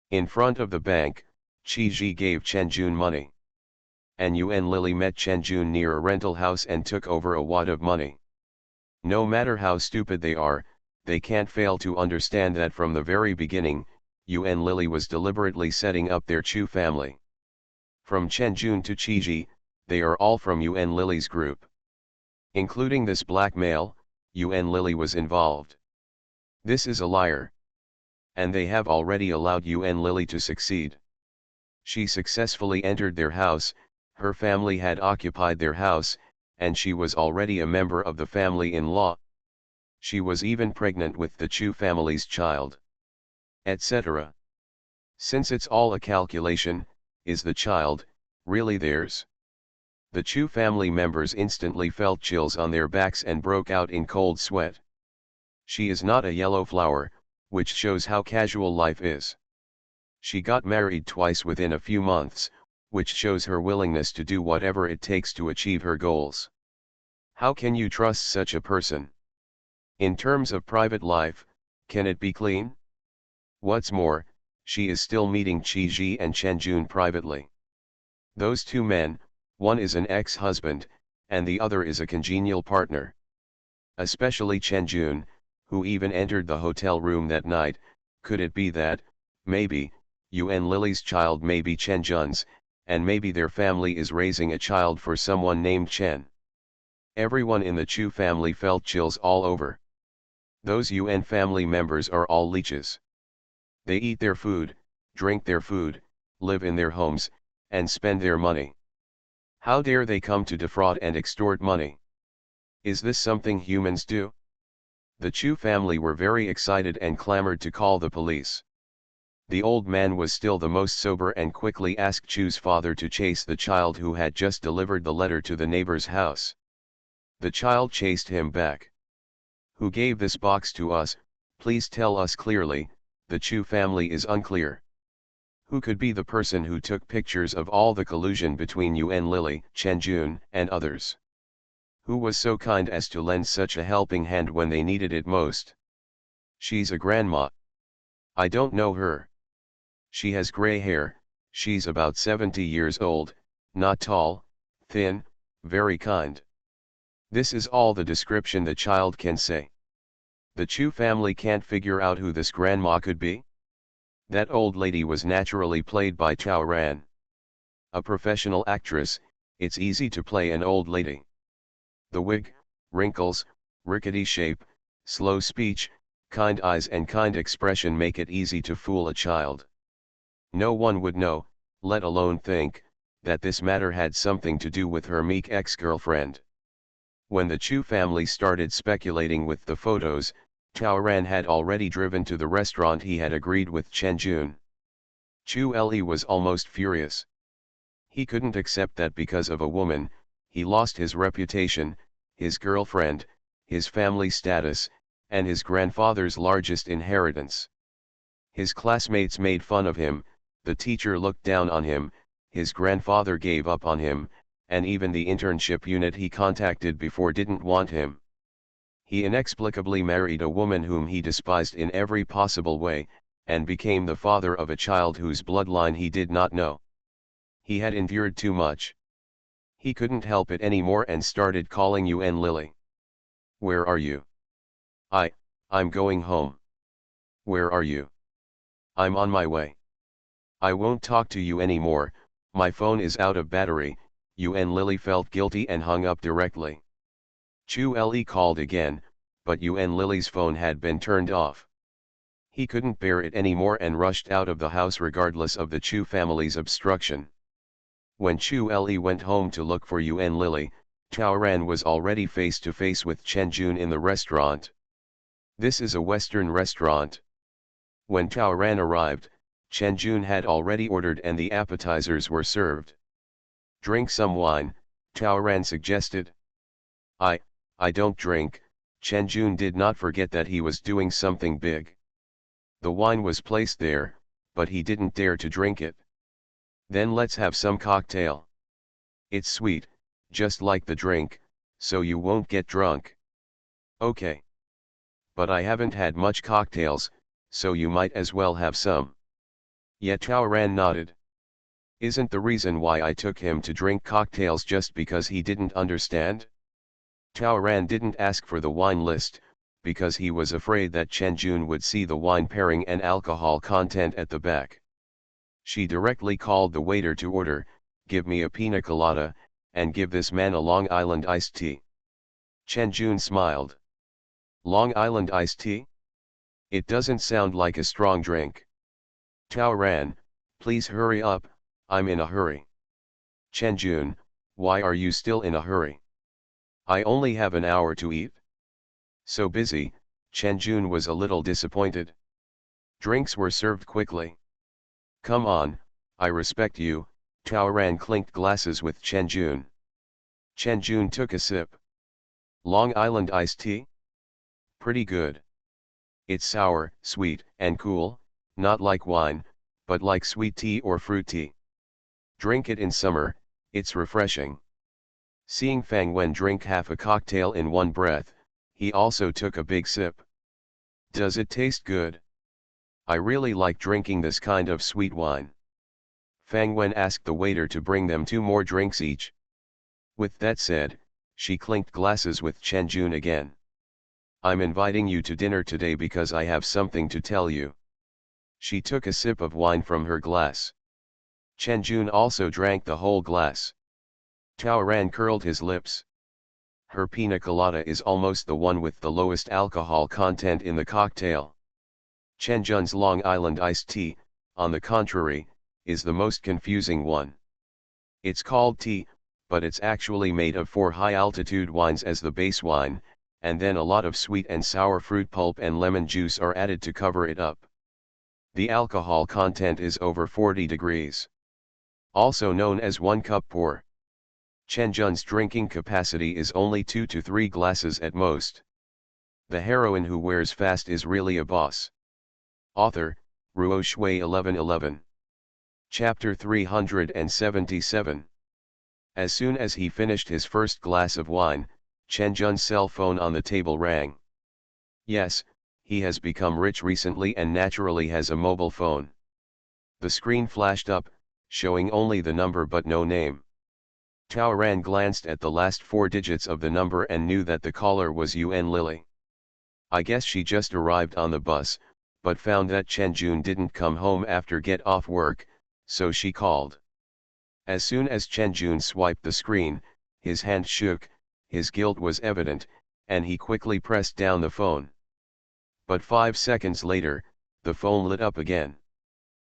In front of the bank, Qi Ji gave Chen Jun money. And Yuan Lily met Chen Jun near a rental house and took over a wad of money. No matter how stupid they are, they can't fail to understand that from the very beginning, Yuan Lily was deliberately setting up their Chu family. From Chen Jun to Qi Ji, they are all from Yuan Lily's group. Including this blackmail, Yuan Lily was involved. This is a liar. And they have already allowed Yuan Lily to succeed. She successfully entered their house, her family had occupied their house, and she was already a member of the family-in-law. She was even pregnant with the Chu family's child. Etc. Since it's all a calculation, is the child really theirs? The Chu family members instantly felt chills on their backs and broke out in cold sweat. She is not a yellow flower, which shows how casual life is. She got married twice within a few months, which shows her willingness to do whatever it takes to achieve her goals. How can you trust such a person? In terms of private life, can it be clean? What's more, she is still meeting Qi Ji and Chen Jun privately. Those 2 men, one is an ex-husband, and the other is a congenial partner. Especially Chen Jun, who even entered the hotel room that night. Could it be that, maybe, Yuan Lily's child may be Chen Jun's, and maybe their family is raising a child for someone named Chen? Everyone in the Chu family felt chills all over. Those Yuan family members are all leeches. They eat their food, drink their food, live in their homes, and spend their money. How dare they come to defraud and extort money? Is this something humans do? The Chu family were very excited and clamored to call the police. The old man was still the most sober and quickly asked Chu's father to chase the child who had just delivered the letter to the neighbor's house. The child chased him back. Who gave this box to us? Please tell us clearly. The Chu family is unclear. Who could be the person who took pictures of all the collusion between Yuan Lily, Chen Jun, and others? Who was so kind as to lend such a helping hand when they needed it most? She's a grandma. I don't know her. She has gray hair, she's about 70 years old, not tall, thin, very kind. This is all the description the child can say. The Chu family can't figure out who this grandma could be. That old lady was naturally played by Chao Ran. A professional actress, it's easy to play an old lady. The wig, wrinkles, rickety shape, slow speech, kind eyes and kind expression make it easy to fool a child. No one would know, let alone think, that this matter had something to do with her meek ex-girlfriend. When the Chu family started speculating with the photos, Taoran had already driven to the restaurant he had agreed with Chen Jun. Chu Li was almost furious. He couldn't accept that because of a woman, he lost his reputation, his girlfriend, his family status, and his grandfather's largest inheritance. His classmates made fun of him, the teacher looked down on him, his grandfather gave up on him, and even the internship unit he contacted before didn't want him. He inexplicably married a woman whom he despised in every possible way, and became the father of a child whose bloodline he did not know. He had endured too much. He couldn't help it anymore and started calling Yuan Lily. "Where are you?" I'm going home." "Where are you?" "I'm on my way." "I won't talk to you anymore, my phone is out of battery." Yuan Lily felt guilty and hung up directly. Chu Li called again, but Yuan Lily's phone had been turned off. He couldn't bear it anymore and rushed out of the house regardless of the Chu family's obstruction. When Chu Li went home to look for Yuan Lily, Taoran was already face to face with Chen Jun in the restaurant. This is a Western restaurant. When Taoran arrived, Chen Jun had already ordered and the appetizers were served. "Drink some wine," Taoran suggested. I don't drink." Chen Jun did not forget that he was doing something big. The wine was placed there, but he didn't dare to drink it. "Then let's have some cocktail. It's sweet, just like the drink, so you won't get drunk." "Okay. But I haven't had much cocktails, so you might as well have some." Yet Taoran nodded. Isn't the reason why I took him to drink cocktails just because he didn't understand? Taoran didn't ask for the wine list, because he was afraid that Chen Jun would see the wine pairing and alcohol content at the back. She directly called the waiter to order, "Give me a pina colada, and give this man a Long Island iced tea." Chen Jun smiled. "Long Island iced tea? It doesn't sound like a strong drink." "Taoran, please hurry up, I'm in a hurry." "Chen Jun, why are you still in a hurry? I only have an hour to eat." "So busy." Chen Jun was a little disappointed. Drinks were served quickly. "Come on, I respect you." Taoran clinked glasses with Chen Jun. Chen Jun took a sip. "Long Island iced tea? Pretty good. It's sour, sweet, and cool, not like wine, but like sweet tea or fruit tea. Drink it in summer, it's refreshing." Seeing Fang Wen drink half a cocktail in one breath, he also took a big sip. "Does it taste good? I really like drinking this kind of sweet wine." Fang Wen asked the waiter to bring them 2 more drinks each. With that said, she clinked glasses with Chen Jun again. "I'm inviting you to dinner today because I have something to tell you." She took a sip of wine from her glass. Chen Jun also drank the whole glass. Taoran curled his lips. Her pina colada is almost the one with the lowest alcohol content in the cocktail. Chen Jun's Long Island iced tea, on the contrary, is the most confusing one. It's called tea, but it's actually made of 4 high-altitude wines as the base wine, and then a lot of sweet and sour fruit pulp and lemon juice are added to cover it up. The alcohol content is over 40 degrees. Also known as 1 cup pour. Chen Jun's drinking capacity is only 2 to 3 glasses at most. The heroine who wears fast is really a boss. Author, Ruo Shui 1111. Chapter 377. As soon as he finished his first glass of wine, Chen Jun's cell phone on the table rang. Yes, he has become rich recently and naturally has a mobile phone. The screen flashed up, showing only the number but no name. Taoran glanced at the last 4 digits of the number and knew that the caller was Yuan Lily. I guess she just arrived on the bus, but found that Chen Jun didn't come home after get off work, so she called. As soon as Chen Jun swiped the screen, his hand shook, his guilt was evident, and he quickly pressed down the phone. But 5 seconds later, the phone lit up again.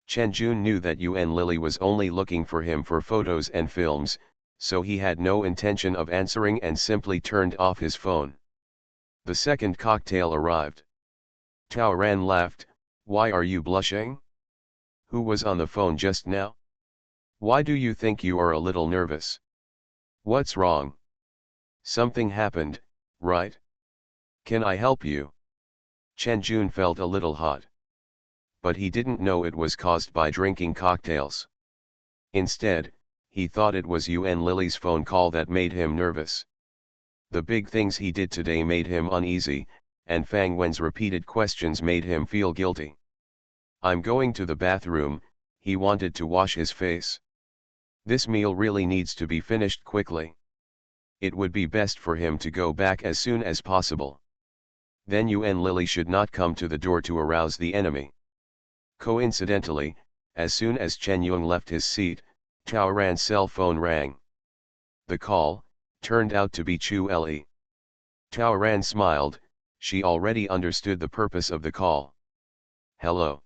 Chen Jun knew that Yuan Lily was only looking for him for photos and films, so he had no intention of answering and simply turned off his phone. The second cocktail arrived. Tao Ran laughed. Why are you blushing? Who was on the phone just now? Why do you think you are a little nervous? What's wrong? Something happened, right? Can I help you? Chen Jun felt a little hot. But he didn't know it was caused by drinking cocktails. Instead, he thought it was Yuan Lily's phone call that made him nervous. The big things he did today made him uneasy, and Fang Wen's repeated questions made him feel guilty. I'm going to the bathroom, he wanted to wash his face. This meal really needs to be finished quickly. It would be best for him to go back as soon as possible. Then Yuan Lily should not come to the door to arouse the enemy. Coincidentally, as soon as Chen Yung left his seat, Tao Ran's cell phone rang. The call turned out to be Chu Le. Tao Ran smiled, she already understood the purpose of the call. Hello.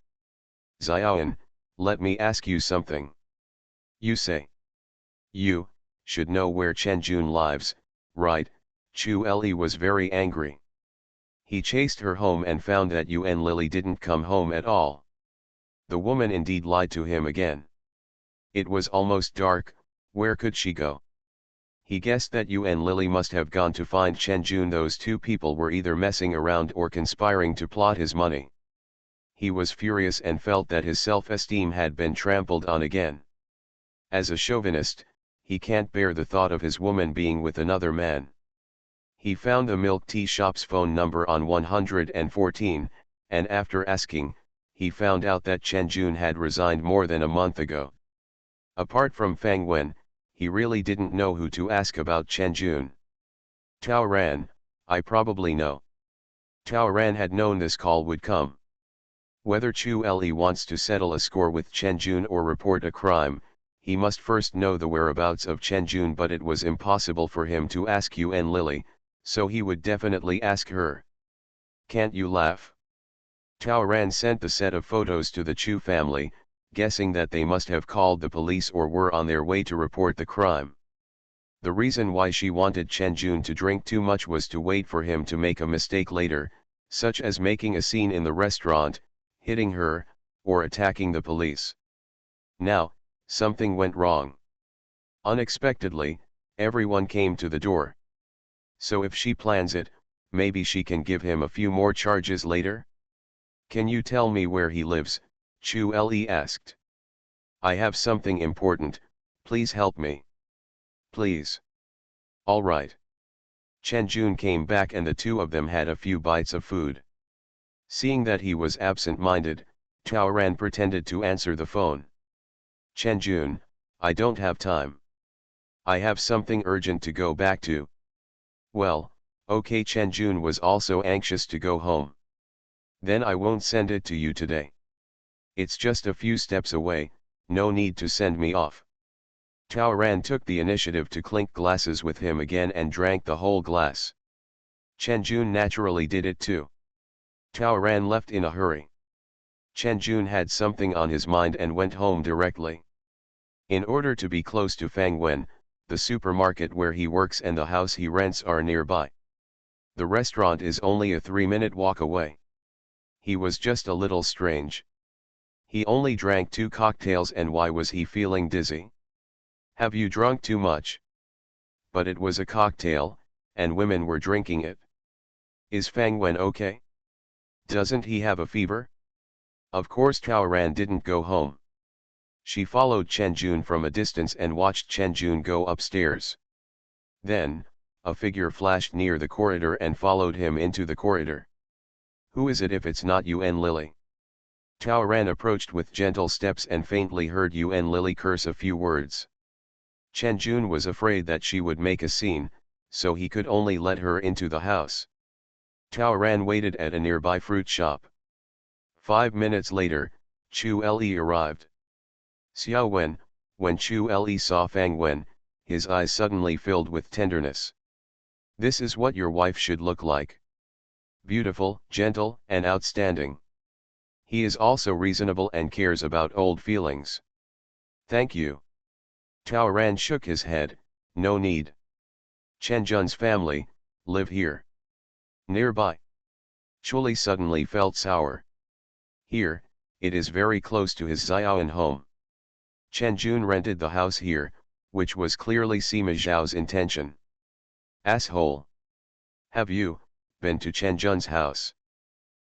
Xiaoyan, let me ask you something. You say. You should know where Chen Jun lives, right? Chu Le was very angry. He chased her home and found that Yuan Lily didn't come home at all. The woman indeed lied to him again. It was almost dark, where could she go? He guessed that Yuan Lily must have gone to find Chen Jun. Those two people were either messing around or conspiring to plot his money. He was furious and felt that his self-esteem had been trampled on again. As a chauvinist, he can't bear the thought of his woman being with another man. He found the milk tea shop's phone number on 114, and after asking, he found out that Chen Jun had resigned more than a month ago. Apart from Fang Wen, he really didn't know who to ask about Chen Jun. Tao Ran, I probably know. Tao Ran had known this call would come. Whether Chu Le wants to settle a score with Chen Jun or report a crime, he must first know the whereabouts of Chen Jun, but it was impossible for him to ask Yuan Lily, so he would definitely ask her. Can't you laugh? Tao Ran sent the set of photos to the Chu family, guessing that they must have called the police or were on their way to report the crime. The reason why she wanted Chen Jun to drink too much was to wait for him to make a mistake later, such as making a scene in the restaurant, hitting her, or attacking the police. Now, something went wrong. Unexpectedly, everyone came to the door. So if she plans it, maybe she can give him a few more charges later? Can you tell me where he lives? Chu Le asked. I have something important, please help me. Please. All right. Chen Jun came back and the two of them had a few bites of food. Seeing that he was absent-minded, Tao Ran pretended to answer the phone. Chen Jun, I don't have time. I have something urgent to go back to. Well, okay. Chen Jun was also anxious to go home. Then I won't send it to you today. It's just a few steps away, no need to send me off. Tao Ran took the initiative to clink glasses with him again and drank the whole glass. Chen Jun naturally did it too. Tao Ran left in a hurry. Chen Jun had something on his mind and went home directly. In order to be close to Fang Wen, the supermarket where he works and the house he rents are nearby. The restaurant is only a 3-minute walk away. He was just a little strange. He only drank 2 cocktails, and why was he feeling dizzy? Have you drunk too much? But it was a cocktail, and women were drinking it. Is Fang Wen okay? Doesn't he have a fever? Of course Tao Ran didn't go home. She followed Chen Jun from a distance and watched Chen Jun go upstairs. Then, a figure flashed near the corridor and followed him into the corridor. Who is it if it's not Yuan Lily? Tao Ran approached with gentle steps and faintly heard Yuan Lily curse a few words. Chen Jun was afraid that she would make a scene, so he could only let her into the house. Tao Ran waited at a nearby fruit shop. 5 minutes later, Chu Le arrived. Xiao Wen, when Chu Le saw Fang Wen, his eyes suddenly filled with tenderness. This is what your wife should look like. Beautiful, gentle, and outstanding. He is also reasonable and cares about old feelings. Thank you. Tao Ran shook his head, no need. Chen Jun's family live here. Nearby. Chuli suddenly felt sour. Here, it is very close to his Xiaoan home. Chen Jun rented the house here, which was clearly Sima Zhao's intention. Asshole! Have you been to Chen Jun's house?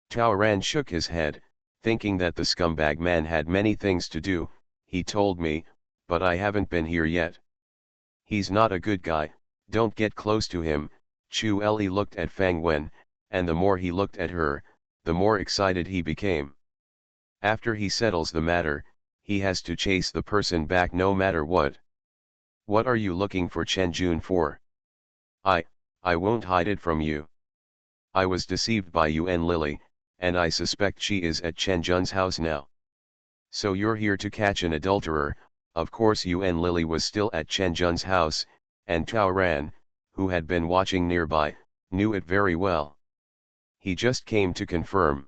Tao Ran shook his head, thinking that the scumbag man had many things to do. He told me, but I haven't been here yet. He's not a good guy, don't get close to him. Chu Li looked at Fang Wen, and the more he looked at her, the more excited he became. After he settles the matter, he has to chase the person back no matter what. What are you looking for Chen Jun for? I won't hide it from you. I was deceived by Yuan Lily, and I suspect she is at Chen Jun's house now. So you're here to catch an adulterer. Of course Yuan Lily was still at Chen Jun's house, and Tao Ran, who had been watching nearby, knew it very well. He just came to confirm.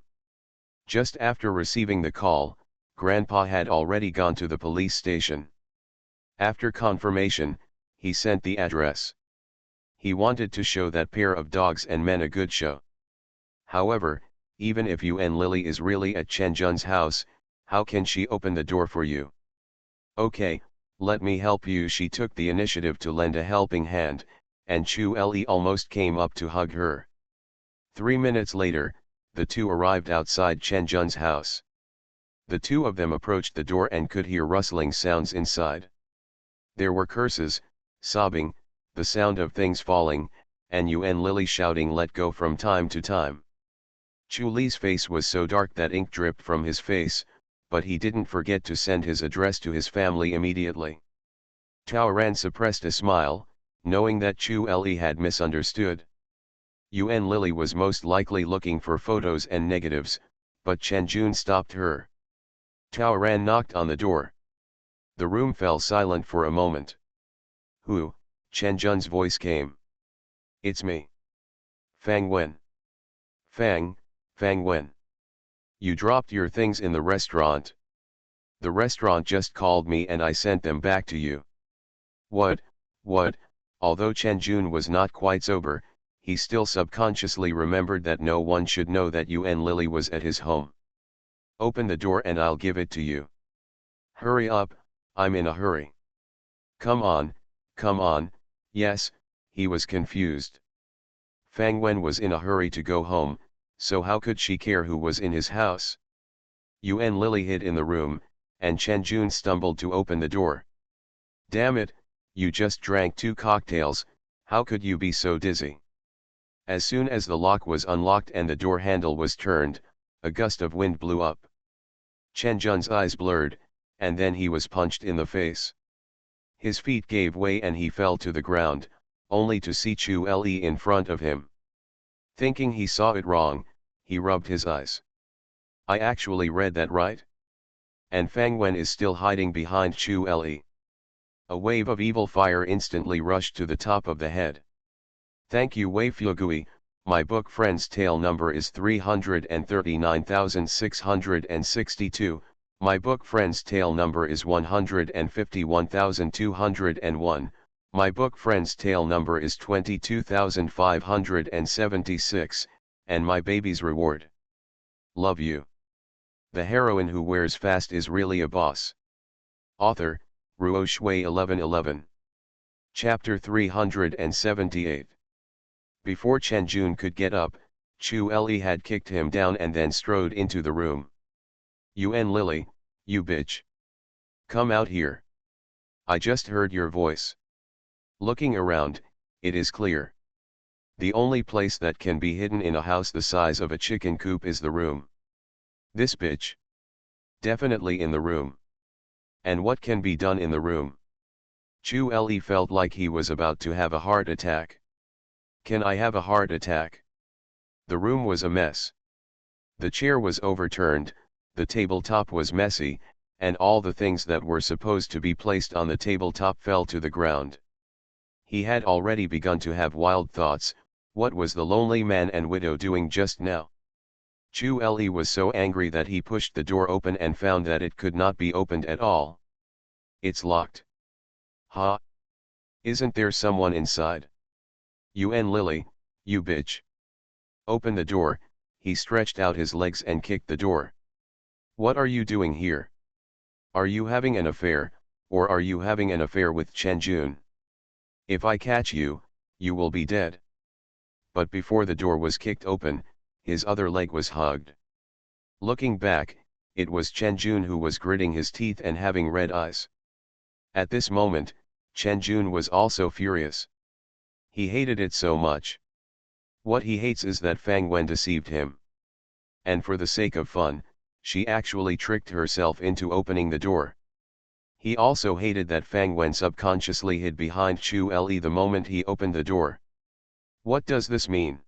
Just after receiving the call, Grandpa had already gone to the police station. After confirmation, he sent the address. He wanted to show that pair of dogs and men a good show. However, even if Yuan Lily is really at Chen Jun's house, how can she open the door for you? Okay, let me help you. She took the initiative to lend a helping hand, and Chu Li almost came up to hug her. 3 minutes later, the two arrived outside Chen Jun's house. The two of them approached the door and could hear rustling sounds inside. There were curses, sobbing, the sound of things falling, and Yuan Lily shouting let go from time to time. Chu Li's face was so dark that ink dripped from his face, but he didn't forget to send his address to his family immediately. Tao Ran suppressed a smile, knowing that Chu Li had misunderstood. Yuan Lily was most likely looking for photos and negatives, but Chen Jun stopped her. Tao Ran knocked on the door. The room fell silent for a moment. Who? Chen Jun's voice came. It's me. Fang Wen. Fang Wen. You dropped your things in the restaurant. The restaurant just called me and I sent them back to you. What? Although Chen Jun was not quite sober, he still subconsciously remembered that no one should know that Yuan Lily was at his home. Open the door and I'll give it to you. Hurry up, I'm in a hurry. Come on, yes, he was confused. Fang Wen was in a hurry to go home, so how could she care who was in his house? Yuan Lily hid in the room, and Chen Jun stumbled to open the door. Damn it, you just drank 2 cocktails, how could you be so dizzy? As soon as the lock was unlocked and the door handle was turned, a gust of wind blew up. Chen Jun's eyes blurred, and then he was punched in the face. His feet gave way and he fell to the ground, only to see Chu Li in front of him. Thinking he saw it wrong, he rubbed his eyes. I actually read that right? And Fang Wen is still hiding behind Chu Li. A wave of evil fire instantly rushed to the top of the head. Thank you Wei Fugui, my book Friend's Tale number is 339,662, my book Friend's Tale number is 151,201, my book Friend's Tale number is 22,576, and my baby's reward. Love you. The heroine who wears fast is really a boss. Author, Ruo Shui 1111. Chapter 378. Before Chen Jun could get up, Chu Li had kicked him down and then strode into the room. Yuan Lily, you bitch. Come out here. I just heard your voice. Looking around, it is clear. The only place that can be hidden in a house the size of a chicken coop is the room. This bitch. Definitely in the room. And what can be done in the room? Chu Li felt like he was about to have a heart attack. Can I have a heart attack? The room was a mess. The chair was overturned, the tabletop was messy, and all the things that were supposed to be placed on the tabletop fell to the ground. He had already begun to have wild thoughts. What was the lonely man and widow doing just now? Chu Li was so angry that he pushed the door open and found that it could not be opened at all. It's locked. Ha! Isn't there someone inside? Yuan Lily, you bitch. Open the door, he stretched out his legs and kicked the door. "What are you doing here? Are you having an affair, or are you having an affair with Chen Jun? If I catch you, you will be dead." But before the door was kicked open, his other leg was hugged. Looking back, it was Chen Jun who was gritting his teeth and having red eyes. At this moment, Chen Jun was also furious. He hated it so much. What he hates is that Fang Wen deceived him. And for the sake of fun, she actually tricked herself into opening the door. He also hated that Fang Wen subconsciously hid behind Chu Le the moment he opened the door. What does this mean?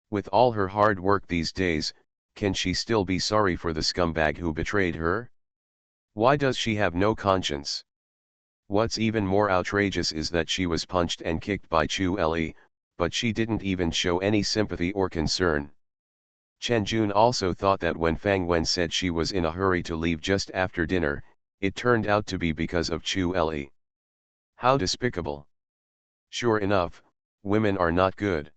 With all her hard work these days, can she still be sorry for the scumbag who betrayed her? Why does she have no conscience? What's even more outrageous is that she was punched and kicked by Chu Le, but she didn't even show any sympathy or concern. Chen Jun also thought that when Fang Wen said she was in a hurry to leave just after dinner, it turned out to be because of Chu Le. How despicable. Sure enough, women are not good.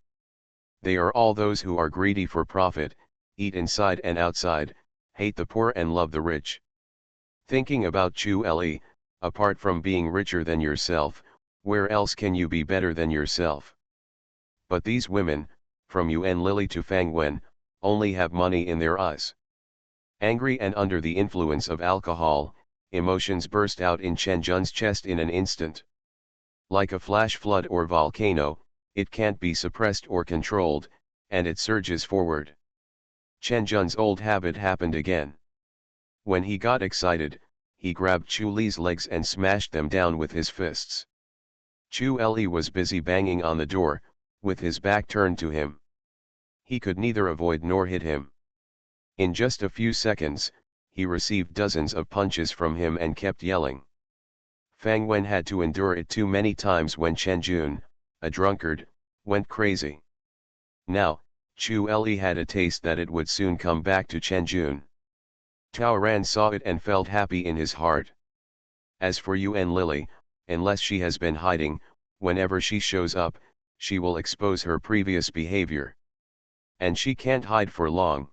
They are all those who are greedy for profit, eat inside and outside, hate the poor and love the rich. Thinking about Chu Le, apart from being richer than yourself, where else can you be better than yourself? But these women, from Yuan Lily to Fang Wen, only have money in their eyes. Angry and under the influence of alcohol, emotions burst out in Chen Jun's chest in an instant. Like a flash flood or volcano, it can't be suppressed or controlled, and it surges forward. Chen Jun's old habit happened again. When he got excited, he grabbed Chu Li's legs and smashed them down with his fists. Chu Li was busy banging on the door, with his back turned to him. He could neither avoid nor hit him. In just a few seconds, he received dozens of punches from him and kept yelling. Fang Wen had to endure it too many times when Chen Jun, a drunkard, went crazy. Now, Chu Le had a taste that it would soon come back to Chen Jun. Tao Ran saw it and felt happy in his heart. As for Yuan Lily, unless she has been hiding, whenever she shows up, she will expose her previous behavior. And she can't hide for long.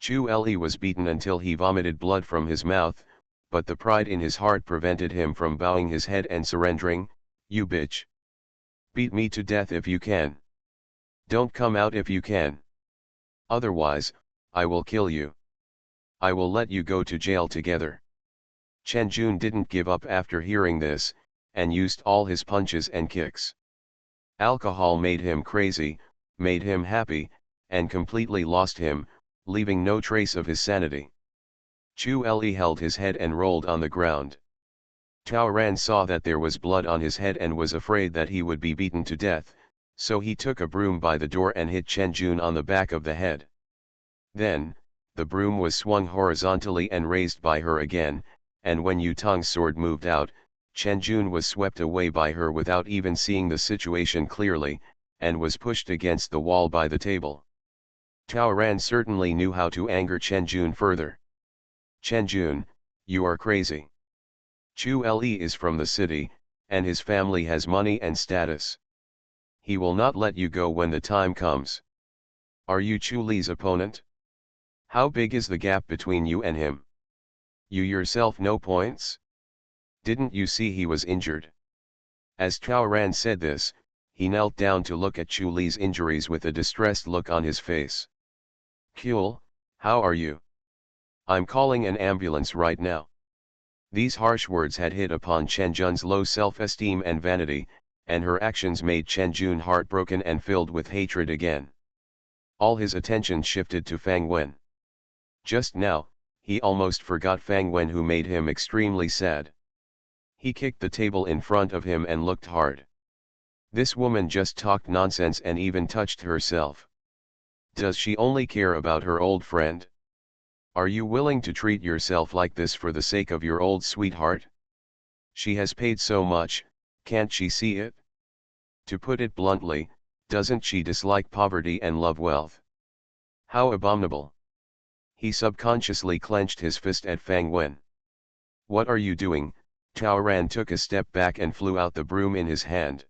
Chu Le was beaten until he vomited blood from his mouth, but the pride in his heart prevented him from bowing his head and surrendering. "You bitch. Beat me to death if you can. Don't come out if you can. Otherwise, I will kill you. I will let you go to jail together." Chen Jun didn't give up after hearing this, and used all his punches and kicks. Alcohol made him crazy, made him happy, and completely lost him, leaving no trace of his sanity. Chu Le held his head and rolled on the ground. Tao Ran saw that there was blood on his head and was afraid that he would be beaten to death, so he took a broom by the door and hit Chen Jun on the back of the head. Then, the broom was swung horizontally and raised by her again, and when Yu Tong's sword moved out, Chen Jun was swept away by her without even seeing the situation clearly, and was pushed against the wall by the table. Tao Ran certainly knew how to anger Chen Jun further. "Chen Jun, you are crazy. Chu Le is from the city, and his family has money and status. He will not let you go when the time comes. Are you Chu Li's opponent? How big is the gap between you and him? You yourself know points? Didn't you see he was injured?" As Tao Ran said this, he knelt down to look at Chu Li's injuries with a distressed look on his face. "Kul, how are you? I'm calling an ambulance right now." These harsh words had hit upon Chen Jun's low self-esteem and vanity, and her actions made Chen Jun heartbroken and filled with hatred again. All his attention shifted to Fang Wen. Just now, he almost forgot Fang Wen, who made him extremely sad. He kicked the table in front of him and looked hard. This woman just talked nonsense and even touched herself. Does she only care about her old friend? Are you willing to treat yourself like this for the sake of your old sweetheart? She has paid so much, can't she see it? To put it bluntly, doesn't she dislike poverty and love wealth? How abominable! He subconsciously clenched his fist at Fang Wen. "What are you doing?" Tao Ran took a step back and flew out the broom in his hand.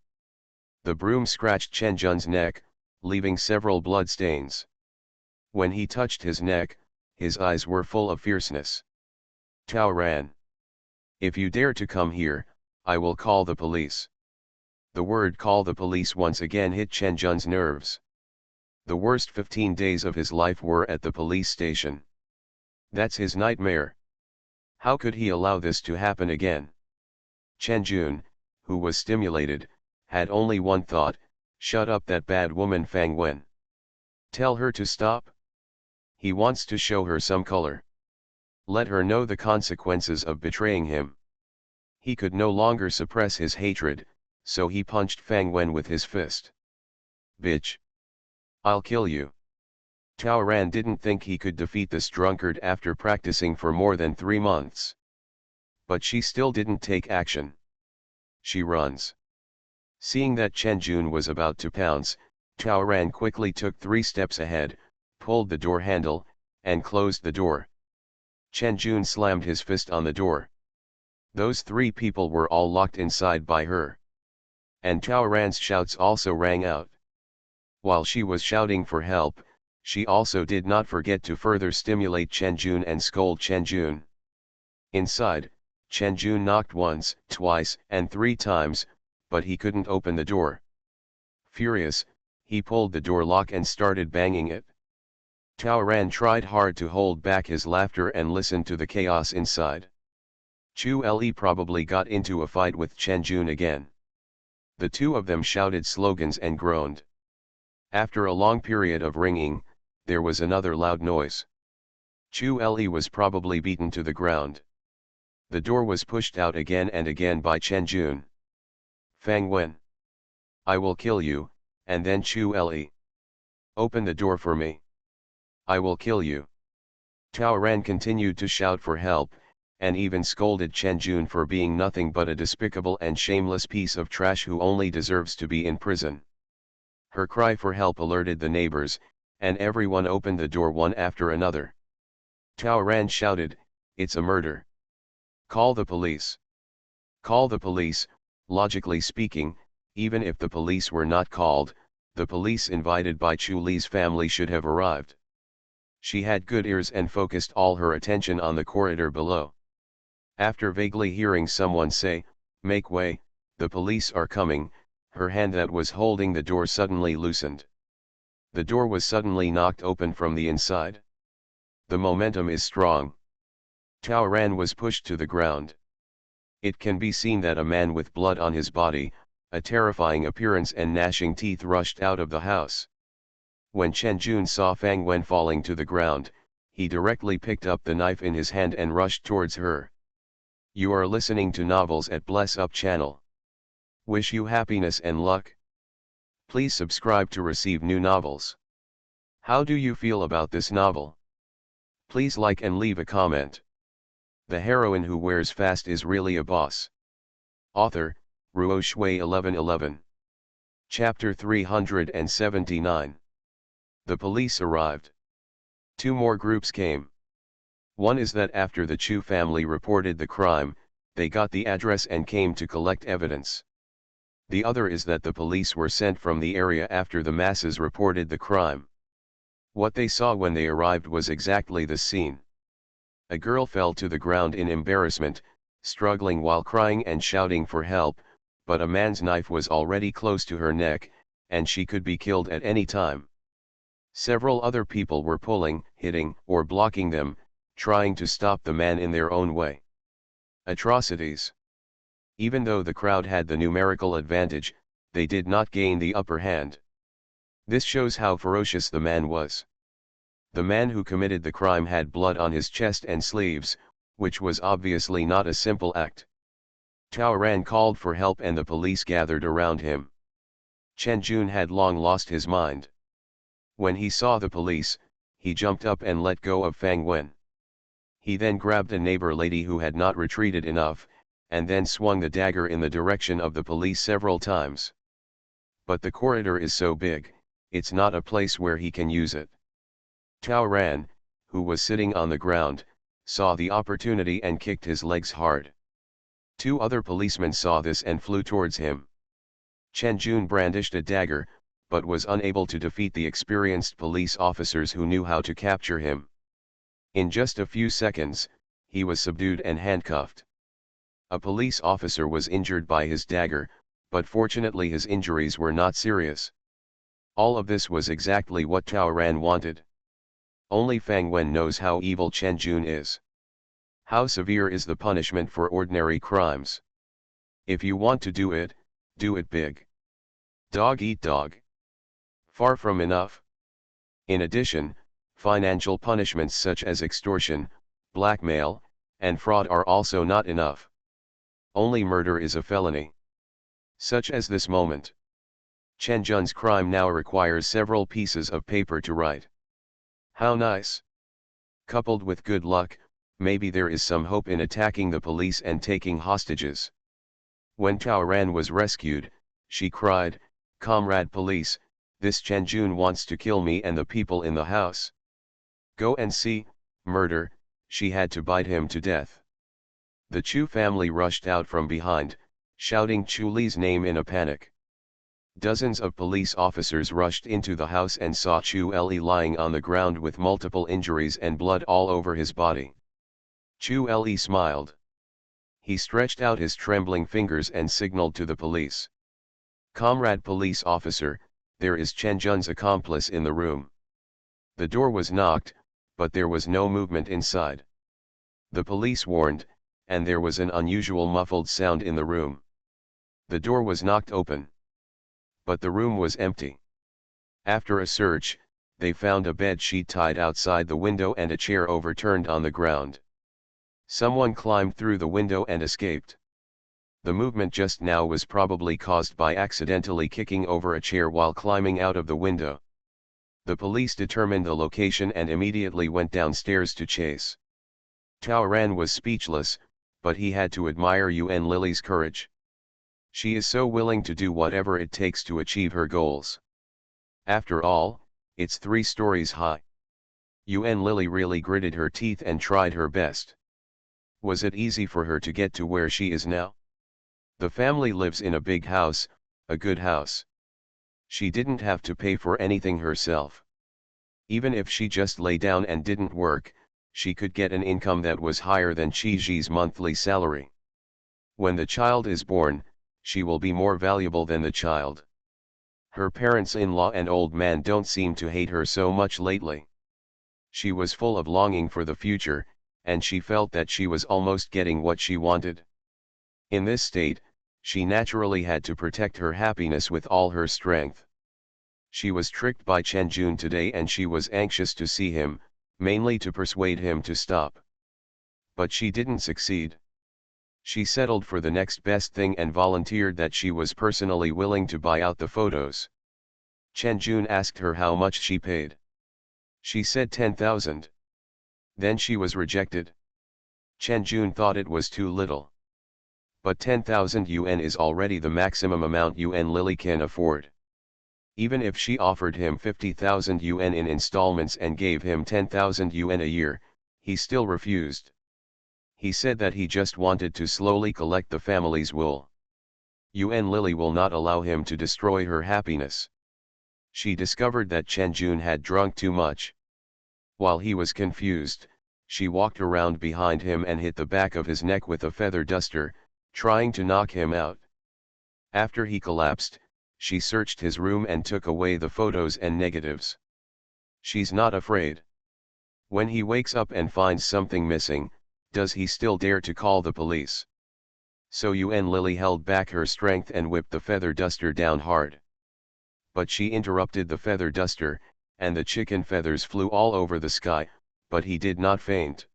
The broom scratched Chen Jun's neck, leaving several blood stains. When he touched his neck, his eyes were full of fierceness. Tao ran. If you dare to come here, I will call the police. The word call the police once again hit Chen Jun's nerves. The worst 15 days of his life were at the police station. That's his nightmare. How could he allow this to happen again? Chen Jun, who was stimulated, had only one thought: shut up that bad woman Fang Wen. Tell her to stop. He wants to show her some color. Let her know the consequences of betraying him. He could no longer suppress his hatred, so he punched Fang Wen with his fist. Bitch! I'll kill you. Tao Ran didn't think he could defeat this drunkard after practicing for more than 3 months. But she still didn't take action. She runs. Seeing that Chen Jun was about to pounce, Tao Ran quickly took 3 steps ahead, pulled the door handle, and closed the door. Chen Jun slammed his fist on the door. Those 3 people were all locked inside by her. And Tao Ran's shouts also rang out. While she was shouting for help, she also did not forget to further stimulate Chen Jun and scold Chen Jun. Inside, Chen Jun knocked once, twice, and 3 times, but he couldn't open the door. Furious, he pulled the door lock and started banging it. Tao Ran tried hard to hold back his laughter and listen to the chaos inside. Chu Le probably got into a fight with Chen Jun again. The 2 of them shouted slogans and groaned. After a long period of ringing, there was another loud noise. Chu Le was probably beaten to the ground. The door was pushed out again and again by Chen Jun. Fang Wen. I will kill you, and then Chu Le. Open the door for me. I will kill you. Tao Ran continued to shout for help, and even scolded Chen Jun for being nothing but a despicable and shameless piece of trash who only deserves to be in prison. Her cry for help alerted the neighbors, and everyone opened the door one after another. Tao Ran shouted, "It's a murder. Call the police. Call the police." Logically speaking, even if the police were not called, the police invited by Chu Li's family should have arrived. She had good ears and focused all her attention on the corridor below. After vaguely hearing someone say, "Make way, the police are coming," her hand that was holding the door suddenly loosened. The door was suddenly knocked open from the inside. The momentum is strong. Tao Ran was pushed to the ground. It can be seen that a man with blood on his body, a terrifying appearance and gnashing teeth rushed out of the house. When Chen Jun saw Fang Wen falling to the ground, he directly picked up the knife in his hand and rushed towards her. You are listening to Novels at Bless Up channel. Wish you happiness and luck. Please subscribe to receive new novels. How do you feel about this novel? Please like and leave a comment. The heroine who wears fast is really a boss. Author, Ruo Shui 1111. Chapter 379. The police arrived. 2 more groups came. One is that after the Chu family reported the crime, they got the address and came to collect evidence. The other is that the police were sent from the area after the masses reported the crime. What they saw when they arrived was exactly the scene. A girl fell to the ground in embarrassment, struggling while crying and shouting for help, but a man's knife was already close to her neck, and she could be killed at any time. Several other people were pulling, hitting, or blocking them, trying to stop the man in their own way. Atrocities. Even though the crowd had the numerical advantage, they did not gain the upper hand. This shows how ferocious the man was. The man who committed the crime had blood on his chest and sleeves, which was obviously not a simple act. Tao Ran called for help and the police gathered around him. Chen Jun had long lost his mind. When he saw the police, he jumped up and let go of Fang Wen. He then grabbed a neighbor lady who had not retreated enough, and then swung the dagger in the direction of the police several times. But the corridor is so big, it's not a place where he can use it. Tao Ran, who was sitting on the ground, saw the opportunity and kicked his legs hard. 2 other policemen saw this and flew towards him. Chen Jun brandished a dagger, but was unable to defeat the experienced police officers who knew how to capture him. In just a few seconds, he was subdued and handcuffed. A police officer was injured by his dagger, but fortunately his injuries were not serious. All of this was exactly what Tao Ran wanted. Only Fang Wen knows how evil Chen Jun is. How severe is the punishment for ordinary crimes? If you want to do it big. Dog eat dog. Far from enough. In addition, financial punishments such as extortion, blackmail, and fraud are also not enough. Only murder is a felony. Such as this moment. Chen Jun's crime now requires several pieces of paper to write. How nice. Coupled with good luck, maybe there is some hope in attacking the police and taking hostages. When Tao Ran was rescued, she cried, "Comrade police, this Chen Jun wants to kill me and the people in the house. Go and see, murder," she had to bite him to death. The Chu family rushed out from behind, shouting Chu Li's name in a panic. Dozens of police officers rushed into the house and saw Chu Li lying on the ground with multiple injuries and blood all over his body. Chu Li smiled. He stretched out his trembling fingers and signaled to the police. "Comrade police officer, there is Chen Jun's accomplice in the room." The door was knocked, but there was no movement inside. The police warned, and there was an unusual muffled sound in the room. The door was knocked open. But the room was empty. After a search, they found a bed sheet tied outside the window and a chair overturned on the ground. Someone climbed through the window and escaped. The movement just now was probably caused by accidentally kicking over a chair while climbing out of the window. The police determined the location and immediately went downstairs to chase. Tao Ran was speechless, but he had to admire Yuan Lily's courage. She is so willing to do whatever it takes to achieve her goals. After all, it's 3 stories high. Yuan Lily really gritted her teeth and tried her best. Was it easy for her to get to where she is now? The family lives in a big house, a good house. She didn't have to pay for anything herself. Even if she just lay down and didn't work, she could get an income that was higher than Qi Ji's monthly salary. When the child is born, she will be more valuable than the child. Her parents-in-law and old man don't seem to hate her so much lately. She was full of longing for the future, and she felt that she was almost getting what she wanted. In this state, she naturally had to protect her happiness with all her strength. She was tricked by Chen Jun today and she was anxious to see him, mainly to persuade him to stop. But she didn't succeed. She settled for the next best thing and volunteered that she was personally willing to buy out the photos. Chen Jun asked her how much she paid. She said 10,000. Then she was rejected. Chen Jun thought it was too little. But 10,000 yuan is already the maximum amount Yuan Lily can afford. Even if she offered him 50,000 yuan in installments and gave him 10,000 yuan a year, he still refused. He said that he just wanted to slowly collect the family's wool. Yuan Lily will not allow him to destroy her happiness. She discovered that Chen Jun had drunk too much. While he was confused, she walked around behind him and hit the back of his neck with a feather duster, trying to knock him out. After he collapsed, she searched his room and took away the photos and negatives. She's not afraid. When he wakes up and finds something missing, does he still dare to call the police? So Yuan Lily held back her strength and whipped the feather duster down hard. But she interrupted the feather duster, and the chicken feathers flew all over the sky, but he did not faint.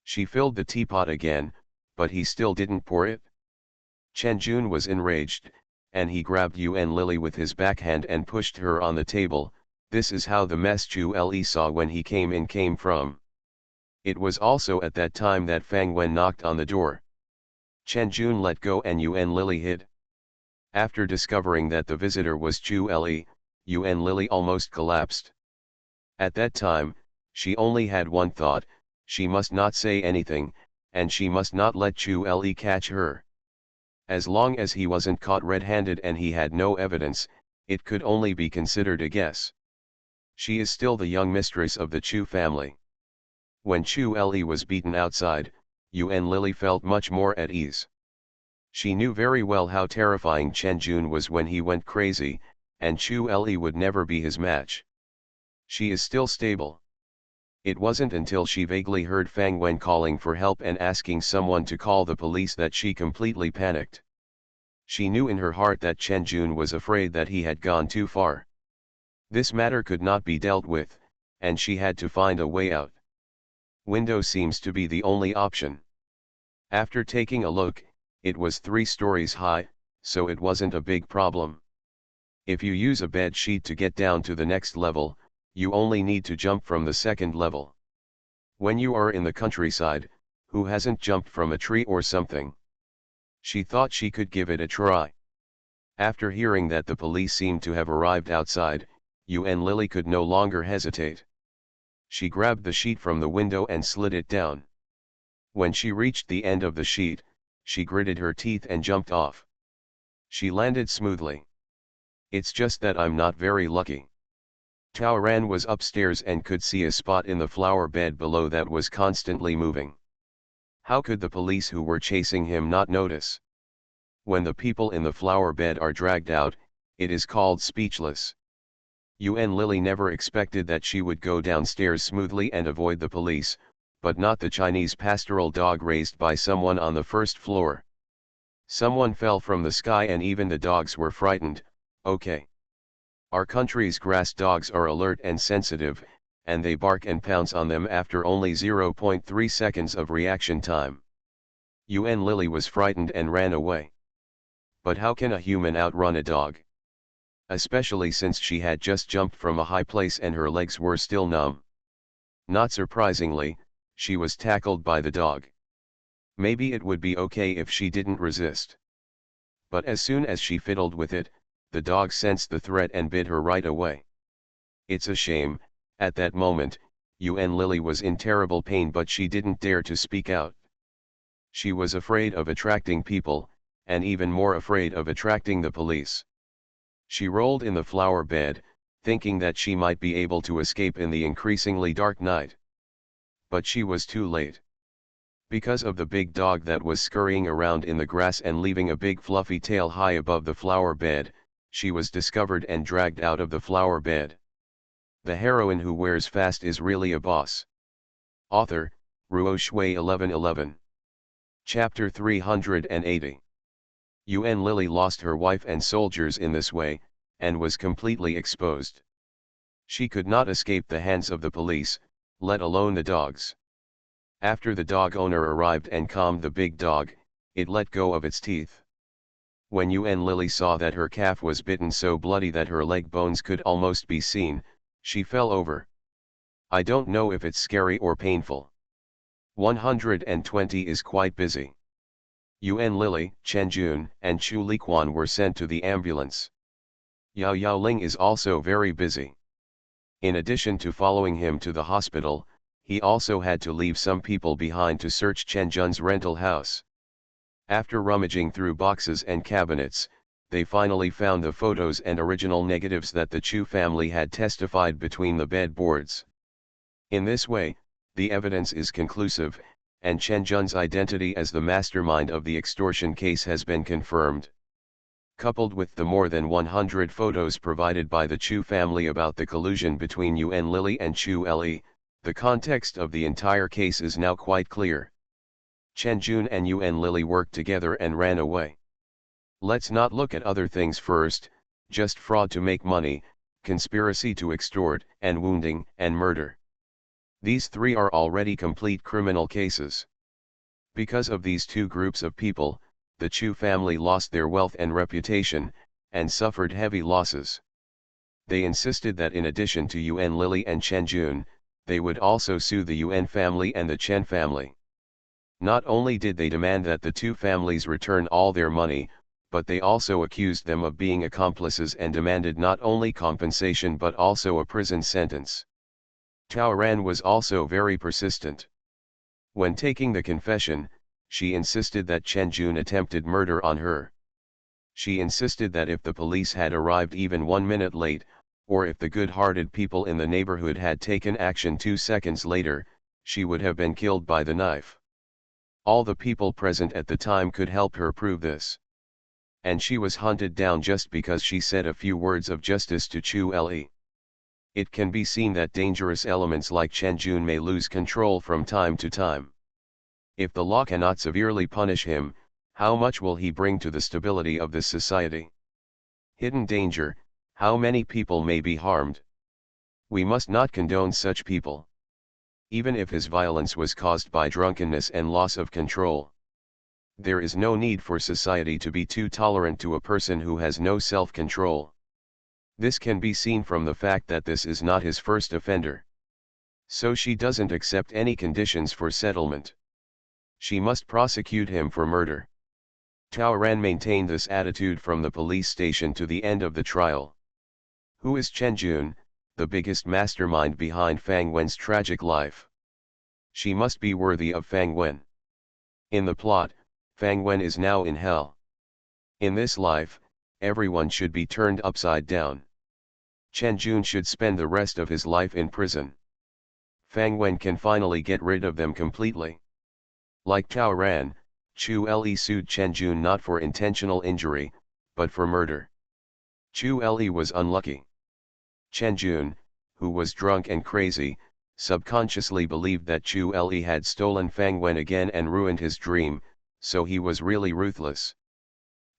She filled the teapot again, but he still didn't pour it. Chen Jun was enraged, and he grabbed Yuan Lily with his backhand and pushed her on the table. This is how the mess Chu Li saw when he came from. It was also at that time that Fang Wen knocked on the door. Chen Jun let go and Yuan Lily hid. After discovering that the visitor was Chu Li, Yuan Lily almost collapsed. At that time, she only had one thought: she must not say anything, and she must not let Chu Li catch her. As long as he wasn't caught red-handed and he had no evidence, it could only be considered a guess. She is still the young mistress of the Chu family. When Chu Li was beaten outside, Yuan Lily felt much more at ease. She knew very well how terrifying Chen Jun was when he went crazy, and Chu Li would never be his match. She is still stable. It wasn't until she vaguely heard Fang Wen calling for help and asking someone to call the police that she completely panicked. She knew in her heart that Chen Jun was afraid that he had gone too far. This matter could not be dealt with, and she had to find a way out. Window seems to be the only option. After taking a look, it was 3 stories high, so it wasn't a big problem. If you use a bed sheet to get down to the next level, you only need to jump from the 2nd level. When you are in the countryside, who hasn't jumped from a tree or something? She thought she could give it a try. After hearing that the police seemed to have arrived outside, Yuan Lily could no longer hesitate. She grabbed the sheet from the window and slid it down. When she reached the end of the sheet, she gritted her teeth and jumped off. She landed smoothly. It's just that I'm not very lucky. Tao Ran was upstairs and could see a spot in the flower bed below that was constantly moving. How could the police who were chasing him not notice? When the people in the flower bed are dragged out, it is called speechless. Yuan Lily never expected that she would go downstairs smoothly and avoid the police, but not the Chinese pastoral dog raised by someone on the 1st floor. Someone fell from the sky and even the dogs were frightened. Okay. Our country's grass dogs are alert and sensitive, and they bark and pounce on them after only 0.3 seconds of reaction time. Yuan Lily was frightened and ran away. But how can a human outrun a dog? Especially since she had just jumped from a high place and her legs were still numb. Not surprisingly, she was tackled by the dog. Maybe it would be okay if she didn't resist. But as soon as she fiddled with it, the dog sensed the threat and bit her right away. It's a shame, at that moment, Yuan Lily was in terrible pain, but she didn't dare to speak out. She was afraid of attracting people, and even more afraid of attracting the police. She rolled in the flower bed, thinking that she might be able to escape in the increasingly dark night. But she was too late. Because of the big dog that was scurrying around in the grass and leaving a big fluffy tail high above the flower bed, she was discovered and dragged out of the flower bed. The heroine who wears fast is really a boss. Author, Ruo Shui 1111. Chapter 380. Yuan Lily lost her wife and soldiers in this way, and was completely exposed. She could not escape the hands of the police, let alone the dogs. After the dog owner arrived and calmed the big dog, it let go of its teeth. When Yuan Lily saw that her calf was bitten so bloody that her leg bones could almost be seen, she fell over. I don't know if it's scary or painful. 120 is quite busy. Yuan Lily, Chen Jun, and Chu Liquan were sent to the ambulance. Yao Yaoling is also very busy. In addition to following him to the hospital, he also had to leave some people behind to search Chen Jun's rental house. After rummaging through boxes and cabinets, they finally found the photos and original negatives that the Chu family had testified between the bed boards. In this way, the evidence is conclusive, and Chen Jun's identity as the mastermind of the extortion case has been confirmed. Coupled with the more than 100 photos provided by the Chu family about the collusion between Yuan Lily and Chu Li, the context of the entire case is now quite clear. Chen Jun and Yuan Lily worked together and ran away. Let's not look at other things first, just fraud to make money, conspiracy to extort, and wounding and murder. These 3 are already complete criminal cases. Because of these 2 groups of people, the Chu family lost their wealth and reputation, and suffered heavy losses. They insisted that in addition to Yuan Lily and Chen Jun, they would also sue the Yuan family and the Chen family. Not only did they demand that the 2 families return all their money, but they also accused them of being accomplices and demanded not only compensation but also a prison sentence. Tao Ran was also very persistent. When taking the confession, she insisted that Chen Jun attempted murder on her. She insisted that if the police had arrived even 1 minute late, or if the good-hearted people in the neighborhood had taken action 2 seconds later, she would have been killed by the knife. All the people present at the time could help her prove this. And she was hunted down just because she said a few words of justice to Chu Le. It can be seen that dangerous elements like Chen Jun may lose control from time to time. If the law cannot severely punish him, how much will he bring to the stability of this society? Hidden danger, how many people may be harmed? We must not condone such people. Even if his violence was caused by drunkenness and loss of control. There is no need for society to be too tolerant to a person who has no self-control. This can be seen from the fact that this is not his first offender. So she doesn't accept any conditions for settlement. She must prosecute him for murder. Tao Ran maintained this attitude from the police station to the end of the trial. Who is Chen Jun, the biggest mastermind behind Fang Wen's tragic life? She must be worthy of Fang Wen. In the plot, Fang Wen is now in hell. In this life, everyone should be turned upside down. Chen Jun should spend the rest of his life in prison. Fang Wen can finally get rid of them completely. Like Tao Ran, Chu Le sued Chen Jun not for intentional injury, but for murder. Chu Le was unlucky. Chen Jun, who was drunk and crazy, subconsciously believed that Chu Le had stolen Fang Wen again and ruined his dream, so he was really ruthless.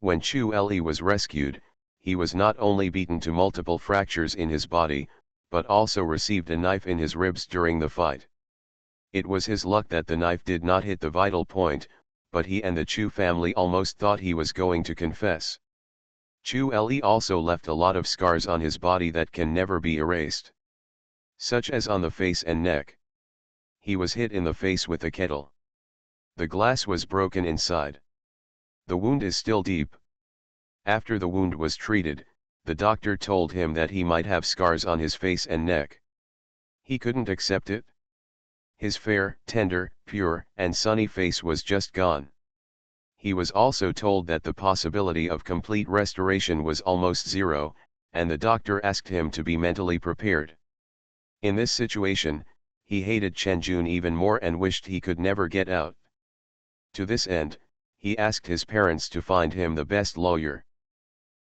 When Chu Le was rescued, he was not only beaten to multiple fractures in his body, but also received a knife in his ribs during the fight. It was his luck that the knife did not hit the vital point, but he and the Chu family almost thought he was going to confess. Chu Le also left a lot of scars on his body that can never be erased. Such as on the face and neck. He was hit in the face with a kettle. The glass was broken inside. The wound is still deep. After the wound was treated, the doctor told him that he might have scars on his face and neck. He couldn't accept it. His fair, tender, pure, and sunny face was just gone. He was also told that the possibility of complete restoration was almost zero, and the doctor asked him to be mentally prepared. In this situation, he hated Chen Jun even more and wished he could never get out. To this end, he asked his parents to find him the best lawyer.